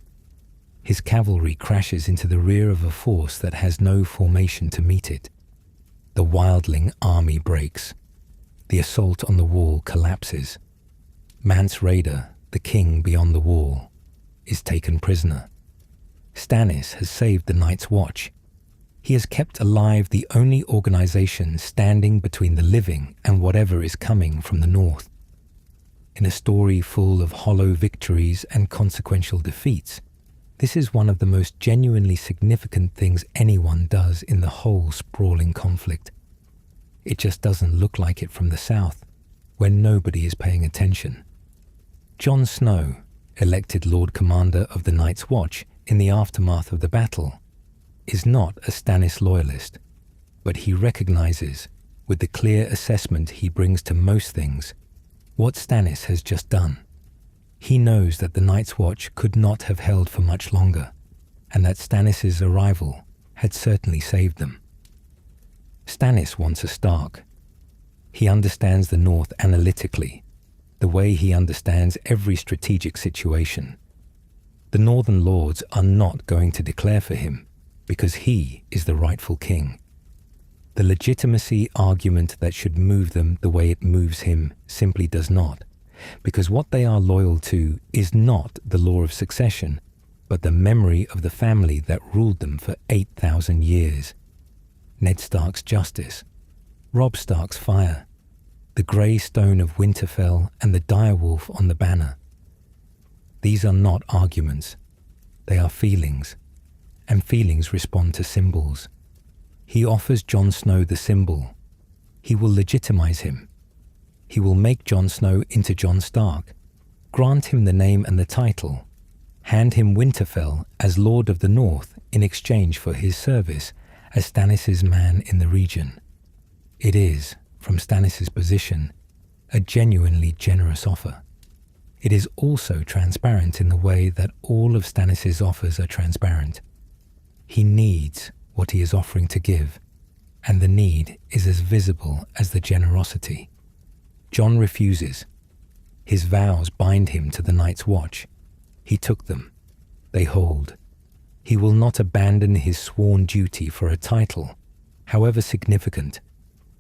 His cavalry crashes into the rear of a force that has no formation to meet it. The wildling army breaks. The assault on the wall collapses. Mance Rayder, the king beyond the wall, is taken prisoner. Stannis has saved the Night's Watch. He has kept alive the only organization standing between the living and whatever is coming from the north. In a story full of hollow victories and consequential defeats, this is one of the most genuinely significant things anyone does in the whole sprawling conflict. It just doesn't look like it from the south, where nobody is paying attention. Jon Snow, elected Lord Commander of the Night's Watch in the aftermath of the battle, is not a Stannis loyalist, but he recognizes, with the clear assessment he brings to most things, what Stannis has just done. He knows that the Night's Watch could not have held for much longer, and that Stannis' arrival had certainly saved them. Stannis wants a Stark. He understands the North analytically, the way he understands every strategic situation. The Northern Lords are not going to declare for him, because he is the rightful king. The legitimacy argument that should move them the way it moves him simply does not, because what they are loyal to is not the law of succession, but the memory of the family that ruled them for 8,000 years. Ned Stark's justice, Robb Stark's fire, the grey stone of Winterfell and the direwolf on the banner. These are not arguments, they are feelings, and feelings respond to symbols. He offers Jon Snow the symbol. He will legitimize him. He will make Jon Snow into Jon Stark, grant him the name and the title, hand him Winterfell as Lord of the North in exchange for his service as Stannis' man in the region. It is, from Stannis' position, a genuinely generous offer. It is also transparent in the way that all of Stannis' offers are transparent. He needs what he is offering to give, and the need is as visible as the generosity. Jon refuses. His vows bind him to the Night's Watch. He took them. They hold. He will not abandon his sworn duty for a title, however significant,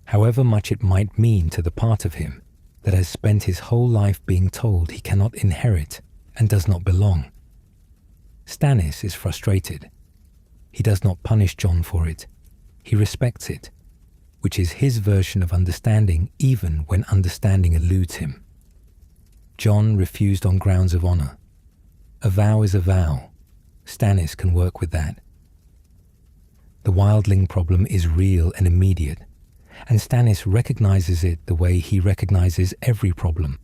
however much it might mean to the part of him that has spent his whole life being told he cannot inherit and does not belong. Stannis is frustrated. He does not punish Jon for it. He respects it, which is his version of understanding even when understanding eludes him. Jon refused on grounds of honor. A vow is a vow. Stannis can work with that. The wildling problem is real and immediate, and Stannis recognizes it the way he recognizes every problem,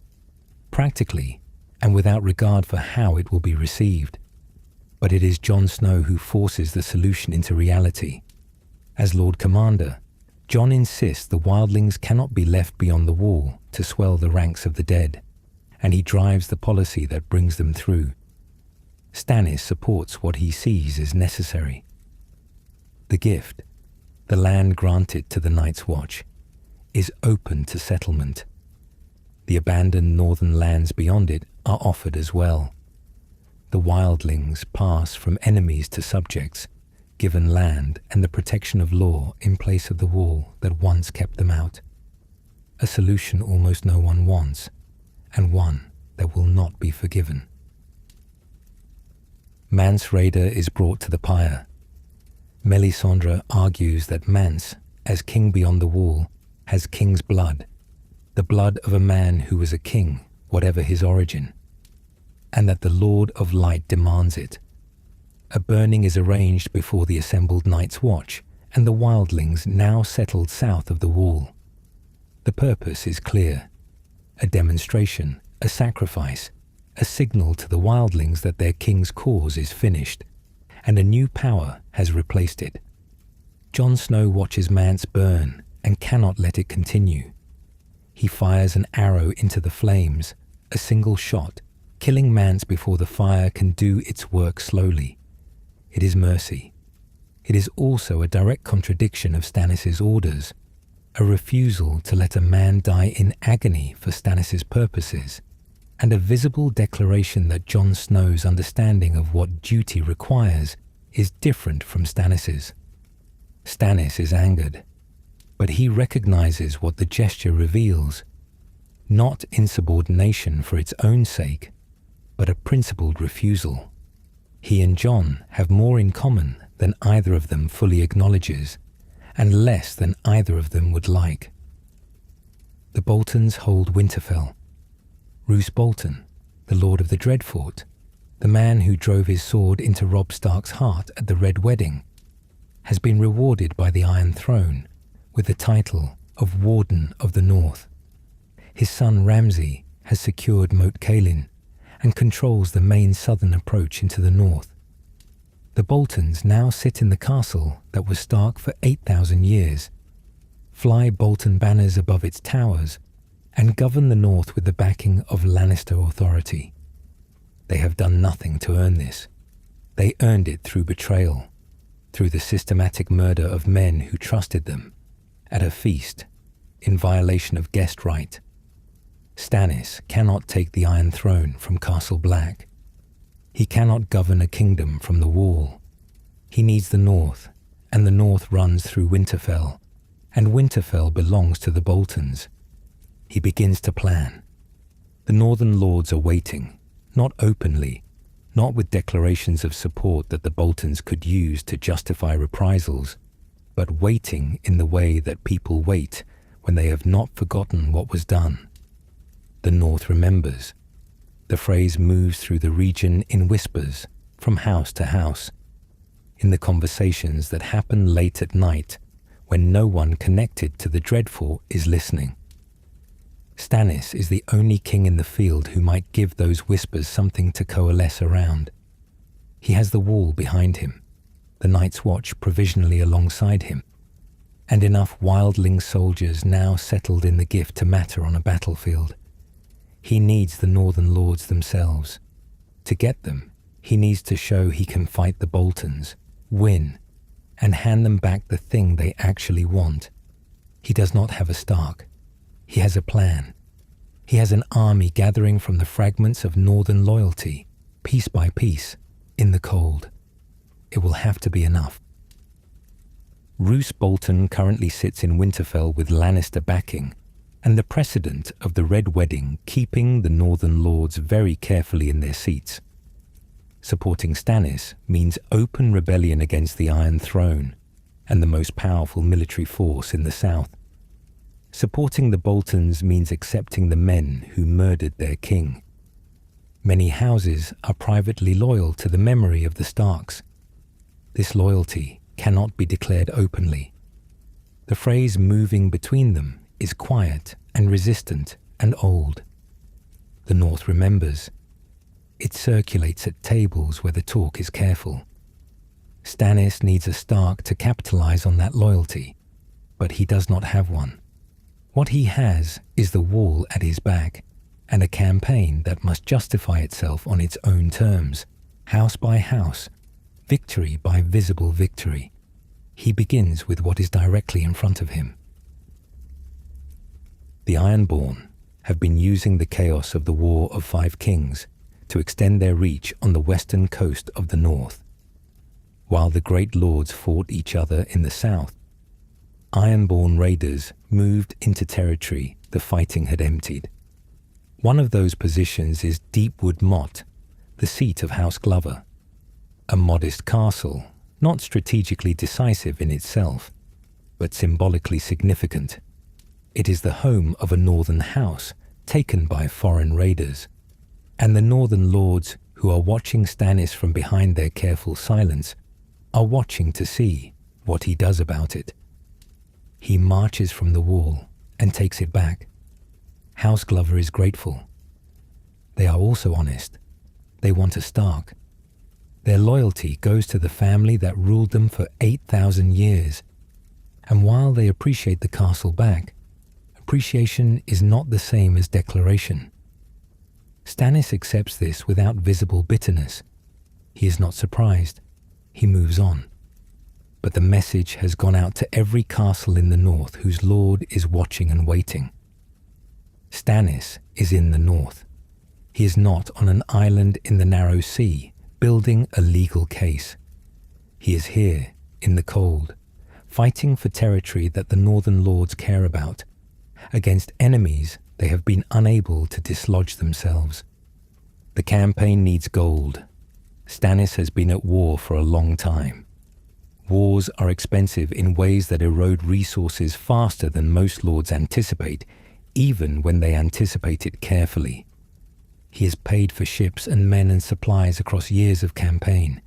practically and without regard for how it will be received. But it is Jon Snow who forces the solution into reality. As Lord Commander, Jon insists the wildlings cannot be left beyond the wall to swell the ranks of the dead, and he drives the policy that brings them through. Stannis supports what he sees as necessary. The gift, the land granted to the Night's Watch, is open to settlement. The abandoned northern lands beyond it are offered as well. The wildlings pass from enemies to subjects, given land and the protection of law in place of the wall that once kept them out. A solution almost no one wants, and one that will not be forgiven. Mance Rayder is brought to the pyre. Melisandre argues that Mance, as king beyond the wall, has king's blood, the blood of a man who was a king, whatever his origin, and that the Lord of Light demands it. A burning is arranged before the assembled Night's Watch and the wildlings now settled south of the wall. The purpose is clear: a demonstration, a sacrifice, a signal to the wildlings that their king's cause is finished, and a new power has replaced it. Jon Snow watches Mance burn and cannot let it continue. He fires an arrow into the flames, a single shot, killing Mance before the fire can do its work slowly. It is mercy. It is also a direct contradiction of Stannis' orders, a refusal to let a man die in agony for Stannis' purposes, and a visible declaration that Jon Snow's understanding of what duty requires is different from Stannis'. Stannis is angered, but he recognizes what the gesture reveals, not insubordination for its own sake, but a principled refusal. He and Jon have more in common than either of them fully acknowledges, and less than either of them would like. The Boltons hold Winterfell. Roose Bolton, the Lord of the Dreadfort, the man who drove his sword into Robb Stark's heart at the Red Wedding, has been rewarded by the Iron Throne with the title of Warden of the North. His son Ramsay has secured Moat Cailin and controls the main southern approach into the north. The Boltons now sit in the castle that was Stark for 8,000 years, fly Bolton banners above its towers, and govern the north with the backing of Lannister authority. They have done nothing to earn this. They earned it through betrayal, through the systematic murder of men who trusted them, at a feast, in violation of guest right. Stannis cannot take the Iron Throne from Castle Black. He cannot govern a kingdom from the Wall. He needs the North, and the North runs through Winterfell, and Winterfell belongs to the Boltons. He begins to plan. The Northern Lords are waiting, not openly, not with declarations of support that the Boltons could use to justify reprisals, but waiting in the way that people wait when they have not forgotten what was done. The North remembers. The phrase moves through the region in whispers, from house to house, in the conversations that happen late at night when no one connected to the Dreadfort is listening. Stannis is the only king in the field who might give those whispers something to coalesce around. He has the Wall behind him, the Night's Watch provisionally alongside him, and enough wildling soldiers now settled in the gift to matter on a battlefield. He needs the Northern Lords themselves. To get them, he needs to show he can fight the Boltons, win, and hand them back the thing they actually want. He does not have a Stark. He has a plan. He has an army gathering from the fragments of Northern loyalty, piece by piece, in the cold. It will have to be enough. Roose Bolton currently sits in Winterfell with Lannister backing, and the precedent of the Red Wedding keeping the Northern Lords very carefully in their seats. Supporting Stannis means open rebellion against the Iron Throne and the most powerful military force in the south. Supporting the Boltons means accepting the men who murdered their king. Many houses are privately loyal to the memory of the Starks. This loyalty cannot be declared openly. The phrase moving between them is quiet and resistant and old. The North remembers. It circulates at tables where the talk is careful. Stannis needs a Stark to capitalize on that loyalty, but he does not have one. What he has is the Wall at his back, and a campaign that must justify itself on its own terms, house by house, victory by visible victory. He begins with what is directly in front of him. The Ironborn have been using the chaos of the War of Five Kings to extend their reach on the western coast of the north. While the great lords fought each other in the south, Ironborn raiders moved into territory the fighting had emptied. One of those positions is Deepwood Motte, the seat of House Glover, a modest castle, not strategically decisive in itself, but symbolically significant. It is the home of a northern house taken by foreign raiders, and the northern lords who are watching Stannis from behind their careful silence are watching to see what he does about it. He marches from the Wall and takes it back. House Glover is grateful. They are also honest. They want a Stark. Their loyalty goes to the family that ruled them for 8,000 years, and while they appreciate the castle back, Appreciation is not the same as declaration. Stannis accepts this without visible bitterness. He is not surprised. He moves on. But the message has gone out to every castle in the north whose lord is watching and waiting. Stannis is in the north. He is not on an island in the narrow sea, building a legal case. He is here, in the cold, fighting for territory that the northern lords care about, against enemies they have been unable to dislodge themselves. The campaign needs gold. Stannis has been at war for a long time. Wars are expensive in ways that erode resources faster than most lords anticipate, even when they anticipate it carefully. He has paid for ships and men and supplies across years of campaign,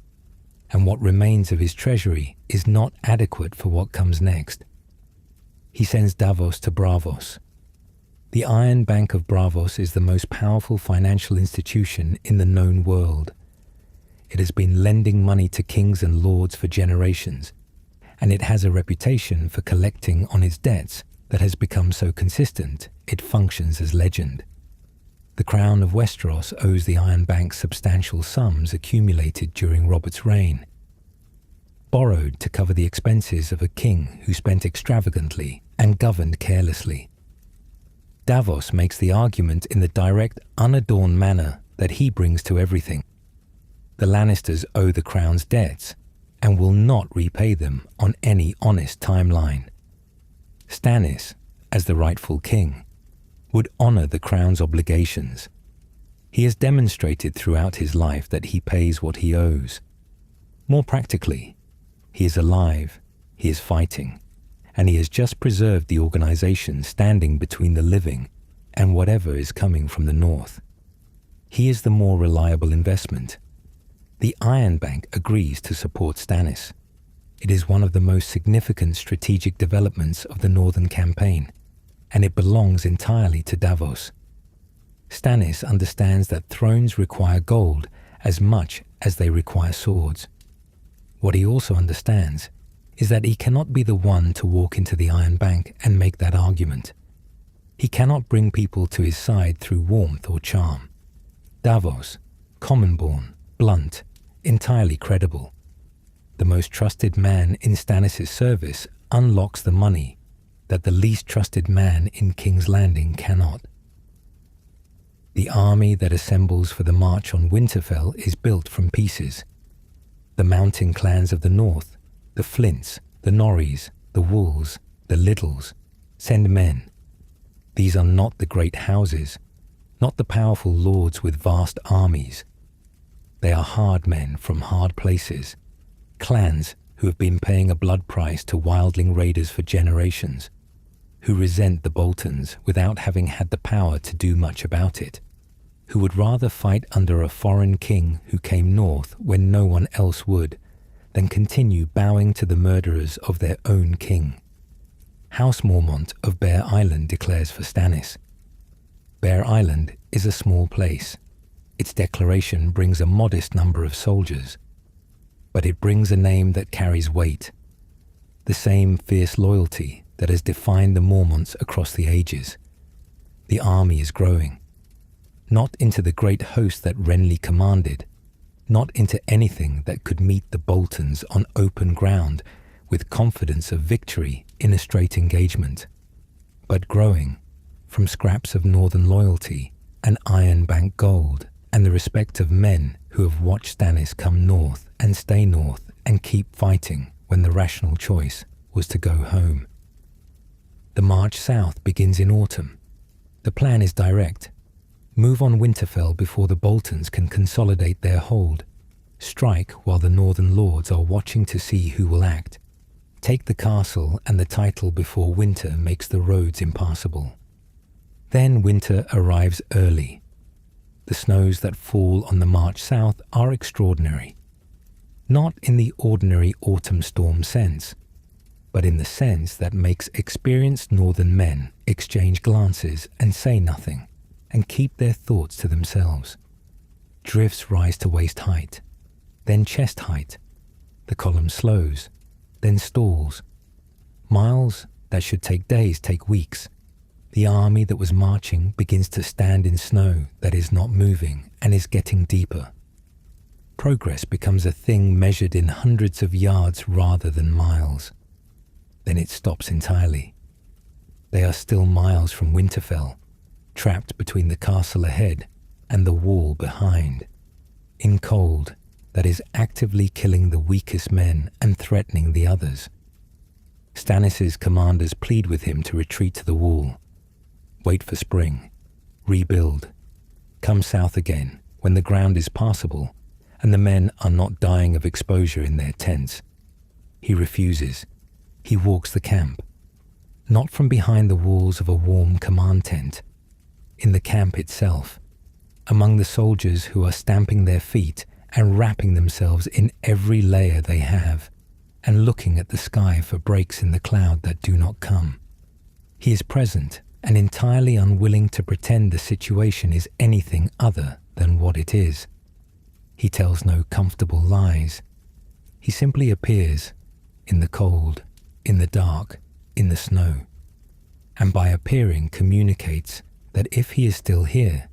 and what remains of his treasury is not adequate for what comes next. He sends Davos to Braavos. The Iron Bank of Braavos is the most powerful financial institution in the known world. It has been lending money to kings and lords for generations, and it has a reputation for collecting on its debts that has become so consistent it functions as legend. The Crown of Westeros owes the Iron Bank substantial sums accumulated during Robert's reign, borrowed to cover the expenses of a king who spent extravagantly and governed carelessly. Davos makes the argument in the direct, unadorned manner that he brings to everything. The Lannisters owe the Crown's debts and will not repay them on any honest timeline. Stannis, as the rightful king, would honor the Crown's obligations. He has demonstrated throughout his life that he pays what he owes. More practically, he is alive, he is fighting, and he has just preserved the organization standing between the living and whatever is coming from the north. He is the more reliable investment. The Iron Bank agrees to support Stannis. It is one of the most significant strategic developments of the Northern Campaign, and it belongs entirely to Davos. Stannis understands that thrones require gold as much as they require swords. What he also understands is that he cannot be the one to walk into the Iron Bank and make that argument. He cannot bring people to his side through warmth or charm. Davos, common-born, blunt, entirely credible. The most trusted man in Stannis' service unlocks the money that the least trusted man in King's Landing cannot. The army that assembles for the march on Winterfell is built from pieces. The mountain clans of the north, the Flints, the Norries, the Wolves, the Littles, send men. These are not the great houses, not the powerful lords with vast armies. They are hard men from hard places, clans who have been paying a blood price to wildling raiders for generations, who resent the Boltons without having had the power to do much about it, who would rather fight under a foreign king who came north when no one else would, than continue bowing to the murderers of their own king. House Mormont of Bear Island declares for Stannis. Bear Island is a small place. Its declaration brings a modest number of soldiers, but it brings a name that carries weight, the same fierce loyalty that has defined the Mormonts across the ages. The army is growing, not into the great host that Renly commanded, not into anything that could meet the Boltons on open ground with confidence of victory in a straight engagement, but growing from scraps of northern loyalty and Iron Bank gold and the respect of men who have watched Stannis come north and stay north and keep fighting when the rational choice was to go home. The march south begins in autumn. The plan is direct. Move on Winterfell before the Boltons can consolidate their hold. Strike while the northern lords are watching to see who will act. Take the castle and the title before winter makes the roads impassable. Then winter arrives early. The snows that fall on the march south are extraordinary. Not in the ordinary autumn storm sense, but in the sense that makes experienced northern men exchange glances and say nothing, and keep their thoughts to themselves. Drifts rise to waist height, then chest height. The column slows, then stalls. Miles that should take days take weeks. The army that was marching begins to stand in snow that is not moving and is getting deeper. Progress becomes a thing measured in hundreds of yards rather than miles. Then it stops entirely. They are still miles from Winterfell, trapped between the castle ahead and the wall behind, in cold that is actively killing the weakest men and threatening the others. Stannis' commanders plead with him to retreat to the wall, wait for spring, rebuild, come south again when the ground is passable and the men are not dying of exposure in their tents. He refuses. He walks the camp, not from behind the walls of a warm command tent, in the camp itself, among the soldiers who are stamping their feet and wrapping themselves in every layer they have, and looking at the sky for breaks in the cloud that do not come. He is present and entirely unwilling to pretend the situation is anything other than what it is. He tells no comfortable lies. He simply appears in the cold, in the dark, in the snow, and by appearing communicates that if he is still here,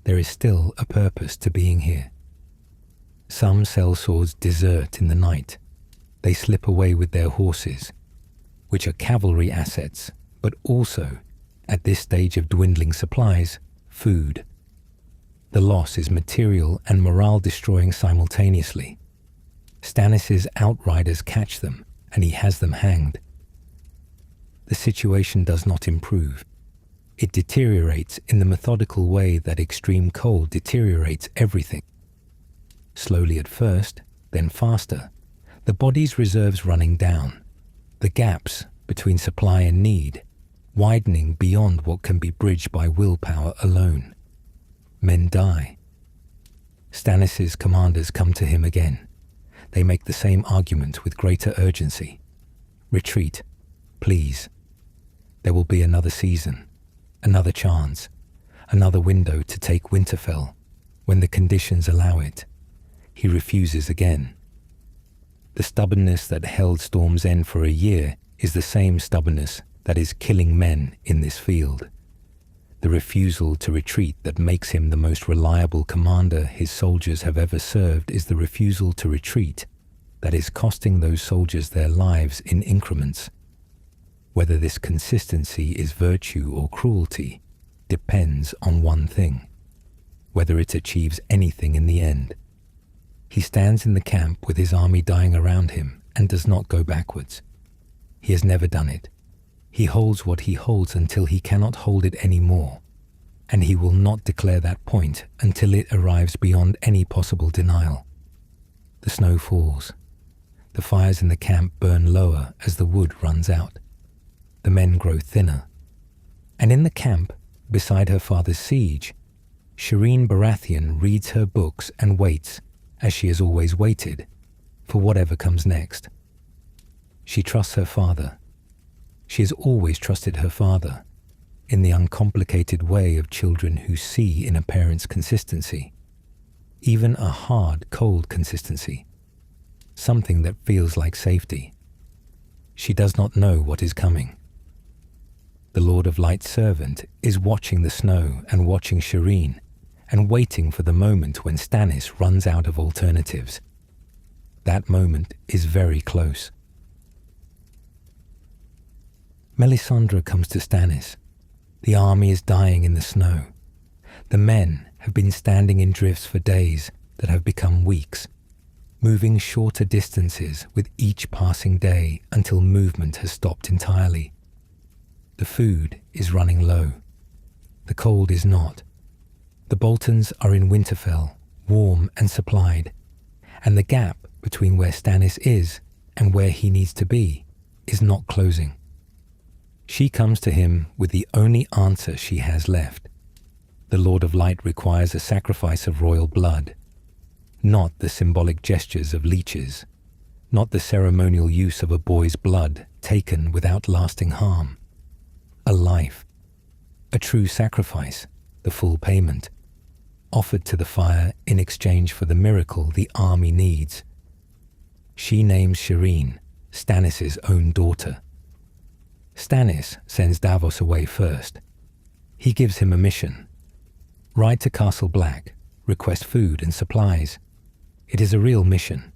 there is still a purpose to being here. Some sellswords desert in the night. They slip away with their horses, which are cavalry assets, but also, at this stage of dwindling supplies, food. The loss is material and morale-destroying simultaneously. Stannis' outriders catch them, and he has them hanged. The situation does not improve. It deteriorates in the methodical way that extreme cold deteriorates everything. Slowly at first, then faster, the body's reserves running down, the gaps between supply and need widening beyond what can be bridged by willpower alone. Men die. Stannis' commanders come to him again. They make the same argument with greater urgency. Retreat, please. There will be another season, another chance, another window to take Winterfell when the conditions allow it. He refuses again. The stubbornness that held Storm's End for a year is the same stubbornness that is killing men in this field. The refusal to retreat that makes him the most reliable commander his soldiers have ever served is the refusal to retreat that is costing those soldiers their lives in increments. Whether this consistency is virtue or cruelty depends on one thing: whether it achieves anything in the end. He stands in the camp with his army dying around him and does not go backwards. He has never done it. He holds what he holds until he cannot hold it anymore, and he will not declare that point until it arrives beyond any possible denial. The snow falls. The fires in the camp burn lower as the wood runs out. The men grow thinner. And in the camp, beside her father's siege, Shireen Baratheon reads her books and waits, as she has always waited, for whatever comes next. She trusts her father. She has always trusted her father, in the uncomplicated way of children who see in a parent's consistency, even a hard, cold consistency, something that feels like safety. She does not know what is coming. The Lord of Light's servant is watching the snow and watching Shireen, and waiting for the moment when Stannis runs out of alternatives. That moment is very close. Melisandre comes to Stannis. The army is dying in the snow. The men have been standing in drifts for days that have become weeks, moving shorter distances with each passing day until movement has stopped entirely. The food is running low. The cold is not. The Boltons are in Winterfell, warm and supplied, and the gap between where Stannis is and where he needs to be is not closing. She comes to him with the only answer she has left. The Lord of Light requires a sacrifice of royal blood, not the symbolic gestures of leeches, not the ceremonial use of a boy's blood taken without lasting harm. A life, a true sacrifice, the full payment, offered to the fire in exchange for the miracle the army needs. She names Shireen, Stannis' own daughter. Stannis sends Davos away first, He gives him a mission. Ride to Castle Black, request food and supplies. It is a real mission.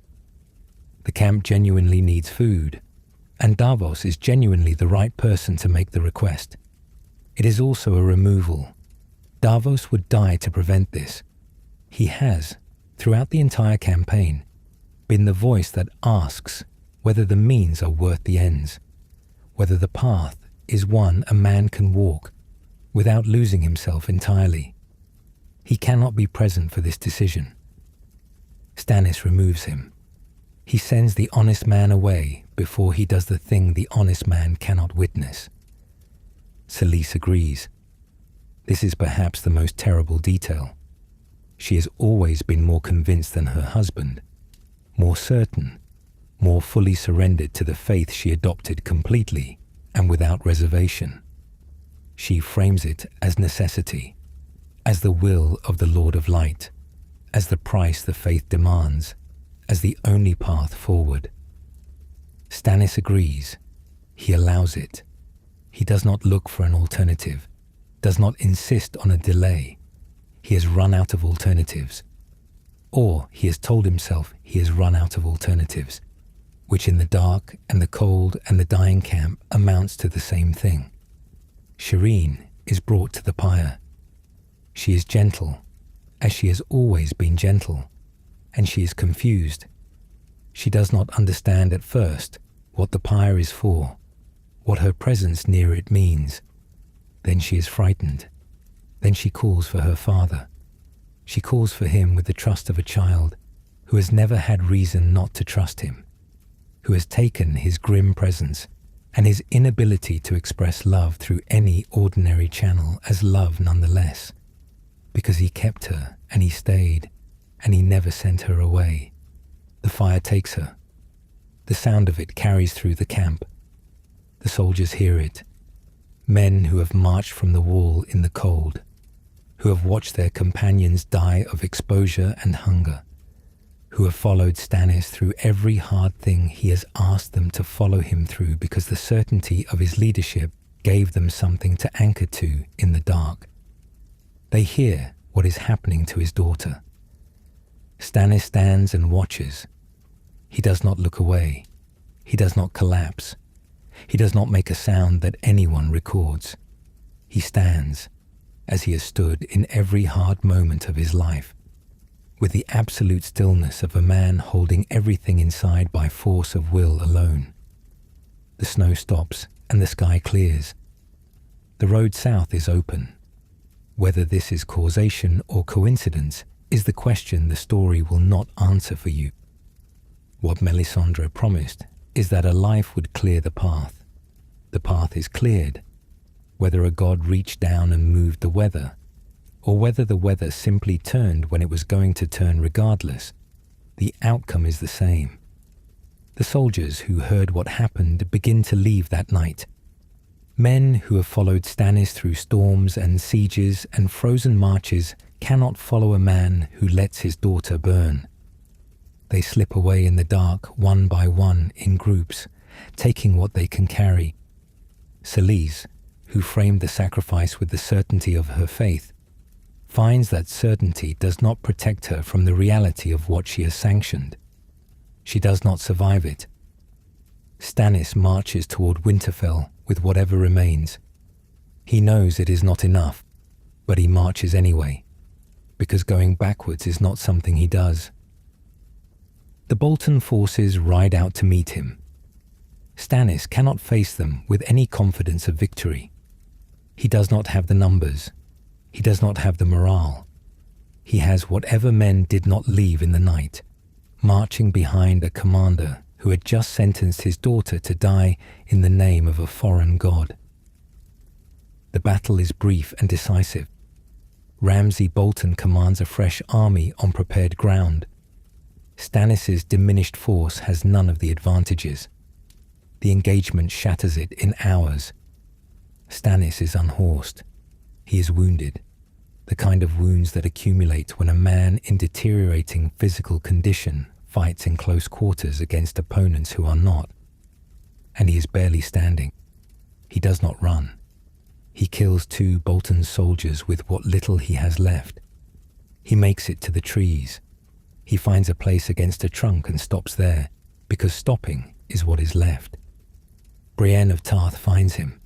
The camp genuinely needs food, and Davos is genuinely the right person to make the request. It is also a removal. Davos would die to prevent this. He has, throughout the entire campaign, been the voice that asks whether the means are worth the ends, whether the path is one a man can walk without losing himself entirely. He cannot be present for this decision. Stannis removes him. He sends the honest man away before he does the thing the honest man cannot witness. Selyse agrees. This is perhaps the most terrible detail. She has always been more convinced than her husband, more certain, more fully surrendered to the faith she adopted completely and without reservation. She frames it as necessity, as the will of the Lord of Light, as the price the faith demands, as the only path forward. Stannis agrees. He allows it. He does not look for an alternative, does not insist on a delay. He has run out of alternatives. Or he has told himself he has run out of alternatives, which in the dark and the cold and the dying camp amounts to the same thing. Shireen is brought to the pyre. She is gentle, as she has always been gentle, and she is confused. She does not understand at first what the pyre is for, what her presence near it means. Then she is frightened. Then she calls for her father. She calls for him with the trust of a child who has never had reason not to trust him, who has taken his grim presence and his inability to express love through any ordinary channel as love nonetheless, because he kept her and he stayed and he never sent her away. The fire takes her. The sound of it carries through the camp. The soldiers hear it. Men who have marched from the wall in the cold, who have watched their companions die of exposure and hunger, who have followed Stannis through every hard thing he has asked them to follow him through because the certainty of his leadership gave them something to anchor to in the dark. They hear what is happening to his daughter. Stannis stands and watches. He does not look away. He does not collapse. He does not make a sound that anyone records. He stands, as he has stood in every hard moment of his life, with the absolute stillness of a man holding everything inside by force of will alone. The snow stops and the sky clears. The road south is open. Whether this is causation or coincidence is the question the story will not answer for you. What Melisandre promised is that a life would clear the path. The path is cleared. Whether a god reached down and moved the weather, or whether the weather simply turned when it was going to turn regardless, the outcome is the same. The soldiers who heard what happened begin to leave that night. Men who have followed Stannis through storms and sieges and frozen marches cannot follow a man who lets his daughter burn. They slip away in the dark one by one in groups, taking what they can carry. Selyse, who framed the sacrifice with the certainty of her faith, finds that certainty does not protect her from the reality of what she has sanctioned. She does not survive it. Stannis marches toward Winterfell with whatever remains. He knows it is not enough, but he marches anyway, because going backwards is not something he does. The Bolton forces ride out to meet him. Stannis cannot face them with any confidence of victory. He does not have the numbers. He does not have the morale. He has whatever men did not leave in the night, marching behind a commander who had just sentenced his daughter to die in the name of a foreign god. The battle is brief and decisive. Ramsay Bolton commands a fresh army on prepared ground. Stannis' diminished force has none of the advantages. The engagement shatters it in hours. Stannis is unhorsed. He is wounded, the kind of wounds that accumulate when a man in deteriorating physical condition fights in close quarters against opponents who are not. And he is barely standing. He does not run. He kills 2 Bolton's soldiers with what little he has left. He makes it to the trees. He finds a place against a trunk and stops there, because stopping is what is left. Brienne of Tarth finds him.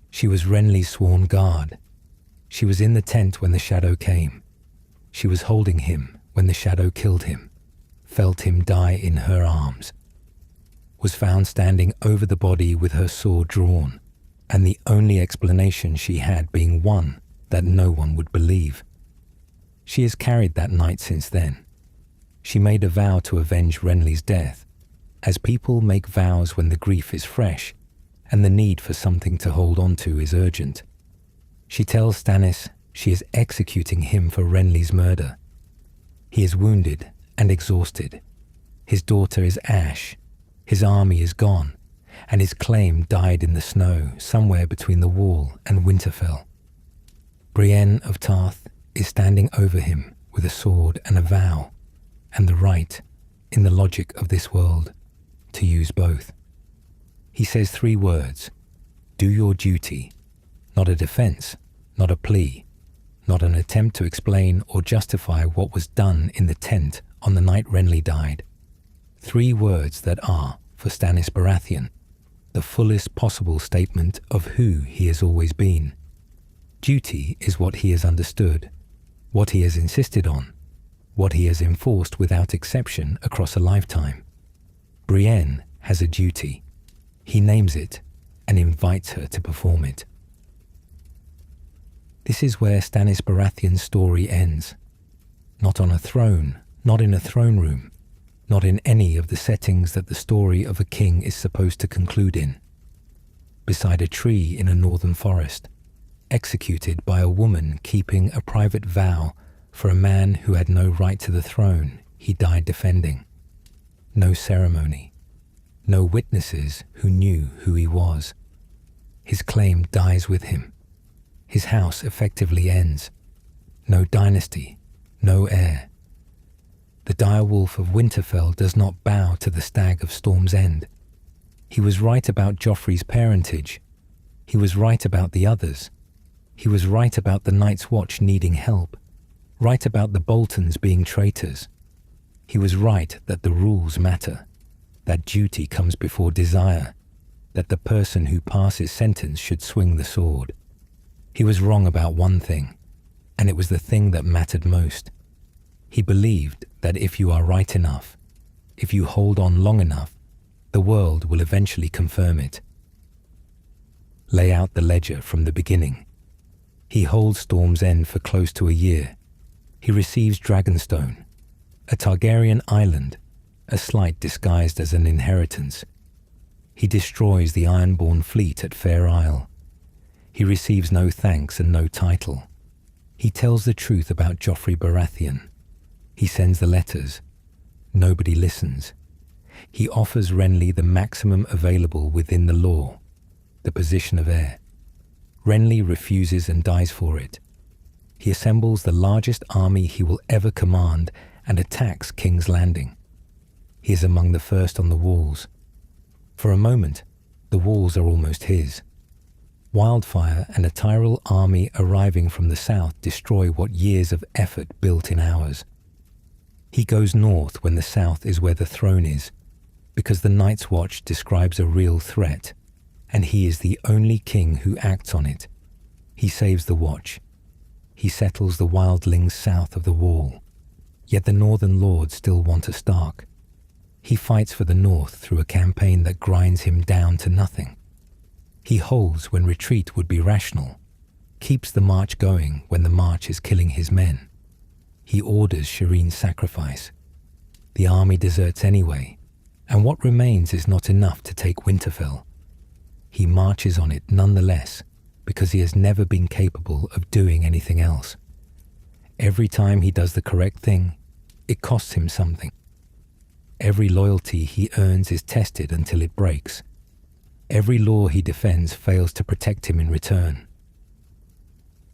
She was Renly's sworn guard. She was in the tent when the shadow came. She was holding him when the shadow killed him, felt him die in her arms, was found standing over the body with her sword drawn, and the only explanation she had being one that no one would believe. She has carried that night since then. She made a vow to avenge Renly's death, as people make vows when the grief is fresh and the need for something to hold on to is urgent. She tells Stannis she is executing him for Renly's murder. He is wounded and exhausted. His daughter is ash. His army is gone, and his claim died in the snow somewhere between the Wall and Winterfell. Brienne of Tarth is standing over him with a sword and a vow, and the right, in the logic of this world, to use both. He says 3 words: do your duty. Not a defense, not a plea, not an attempt to explain or justify what was done in the tent on the night Renly died. 3 words that are, for Stannis Baratheon, the fullest possible statement of who he has always been. Duty is what he has understood, what he has insisted on, what he has enforced without exception across a lifetime. Brienne has a duty. He names it and invites her to perform it. This is where Stannis Baratheon's story ends. Not on a throne, not in a throne room, not in any of the settings that the story of a king is supposed to conclude in. Beside a tree in a northern forest, executed by a woman keeping a private vow for a man who had no right to the throne he died defending. No ceremony, no witnesses who knew who he was. His claim dies with him. His house effectively ends. No dynasty, no heir. The direwolf of Winterfell does not bow to the stag of Storm's End. He was right about Joffrey's parentage. He was right about the others. He was right about the Night's Watch needing help. Right about the Boltons being traitors. He was right that the rules matter, that duty comes before desire, that the person who passes sentence should swing the sword. He was wrong about one thing, and it was the thing that mattered most. He believed that if you are right enough, if you hold on long enough, the world will eventually confirm it. Lay out the ledger from the beginning. He holds Storm's End for close to a year. He receives Dragonstone, a Targaryen island, a slight disguised as an inheritance. He destroys the Ironborn fleet at Fair Isle. He receives no thanks and no title. He tells the truth about Joffrey Baratheon. He sends the letters. Nobody listens. He offers Renly the maximum available within the law, the position of heir. Renly refuses and dies for it. He assembles the largest army he will ever command and attacks King's Landing. He is among the first on the walls. For a moment, the walls are almost his. Wildfire and a Tyrell army arriving from the south destroy what years of effort built in hours. He goes north when the south is where the throne is, because the Night's Watch describes a real threat, and he is the only king who acts on it. He saves the Watch. He settles the wildlings south of the Wall, yet the northern lords still want a Stark. He fights for the north through a campaign that grinds him down to nothing. He holds when retreat would be rational, keeps the march going when the march is killing his men. He orders Shireen's sacrifice. The army deserts anyway, and what remains is not enough to take Winterfell. He marches on it nonetheless, because he has never been capable of doing anything else. Every time he does the correct thing, it costs him something. Every loyalty he earns is tested until it breaks. Every law he defends fails to protect him in return.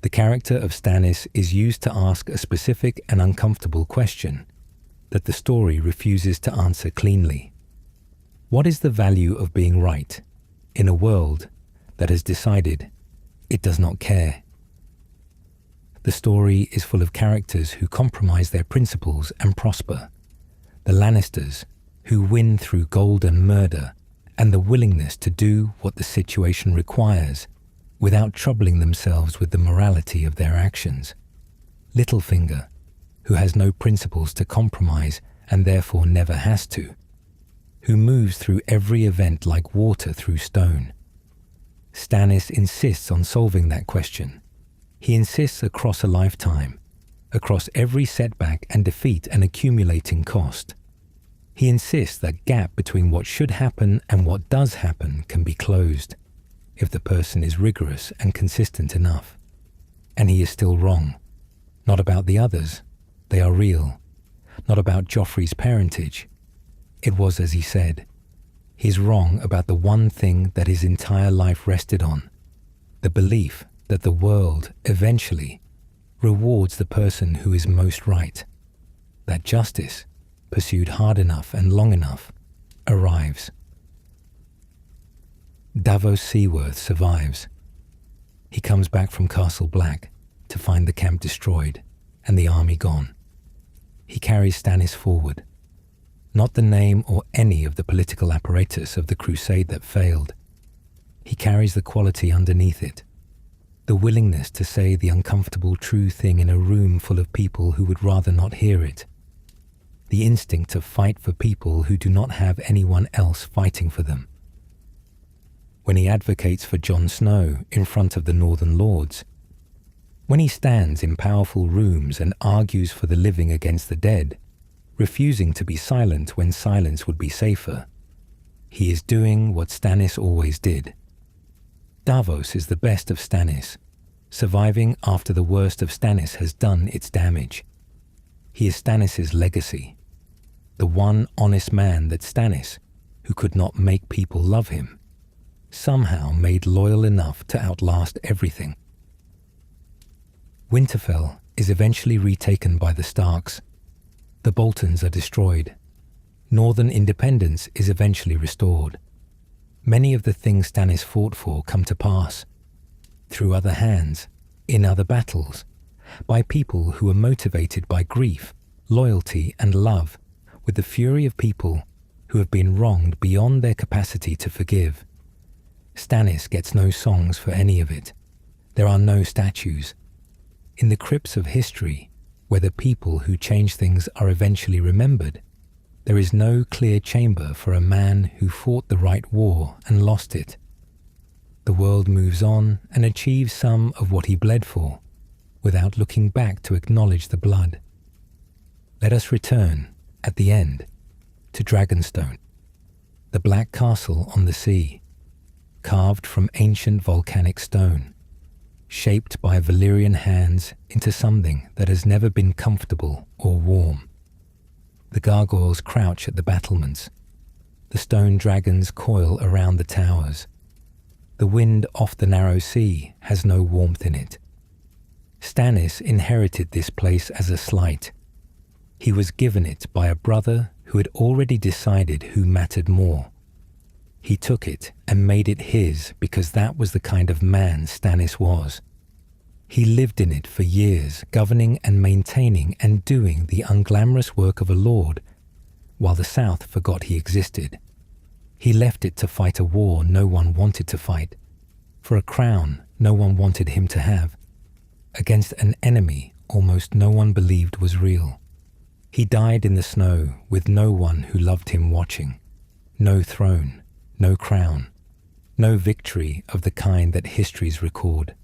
The character of Stannis is used to ask a specific and uncomfortable question that the story refuses to answer cleanly. What is the value of being right in a world that has decided It does not care. The story is full of characters who compromise their principles and prosper. The Lannisters, who win through gold and murder, and the willingness to do what the situation requires without troubling themselves with the morality of their actions. Littlefinger, who has no principles to compromise and therefore never has to, who moves through every event like water through stone. Stannis insists on solving that question. He insists across a lifetime, across every setback and defeat and accumulating cost. He insists that gap between what should happen and what does happen can be closed, if the person is rigorous and consistent enough. And he is still wrong. Not about the others. They are real. Not about Joffrey's parentage. It was as he said. He's wrong about the one thing that his entire life rested on, the belief that the world, eventually, rewards the person who is most right, that justice, pursued hard enough and long enough, arrives. Davos Seaworth survives. He comes back from Castle Black to find the camp destroyed and the army gone. He carries Stannis forward. Not the name or any of the political apparatus of the crusade that failed. He carries the quality underneath it. The willingness to say the uncomfortable true thing in a room full of people who would rather not hear it. The instinct to fight for people who do not have anyone else fighting for them. When he advocates for Jon Snow in front of the Northern Lords, when he stands in powerful rooms and argues for the living against the dead, refusing to be silent when silence would be safer, he is doing what Stannis always did. Davos is the best of Stannis, surviving after the worst of Stannis has done its damage. He is Stannis' legacy, the one honest man that Stannis, who could not make people love him, somehow made loyal enough to outlast everything. Winterfell is eventually retaken by the Starks. The Boltons are destroyed. Northern independence is eventually restored. Many of the things Stannis fought for come to pass, through other hands, in other battles, by people who are motivated by grief, loyalty, and love, with the fury of people who have been wronged beyond their capacity to forgive. Stannis gets no songs for any of it. There are no statues. In the crypts of history, where the people who change things are eventually remembered, there is no clear chamber for a man who fought the right war and lost it. The world moves on and achieves some of what he bled for, without looking back to acknowledge the blood. Let us return, at the end, to Dragonstone, the black castle on the sea, carved from ancient volcanic stone, shaped by Valyrian hands into something that has never been comfortable or warm. The gargoyles crouch at the battlements. The stone dragons coil around the towers. The wind off the narrow sea has no warmth in it. Stannis inherited this place as a slight. He was given it by a brother who had already decided who mattered more. He took it and made it his because that was the kind of man Stannis was. He lived in it for years, governing and maintaining and doing the unglamorous work of a lord, while the South forgot he existed. He left it to fight a war no one wanted to fight, for a crown no one wanted him to have, against an enemy almost no one believed was real. He died in the snow with no one who loved him watching. No throne, no crown, no victory of the kind that histories record.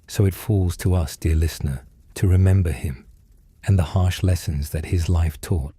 So it falls to us, dear listener, to remember him and the harsh lessons that his life taught.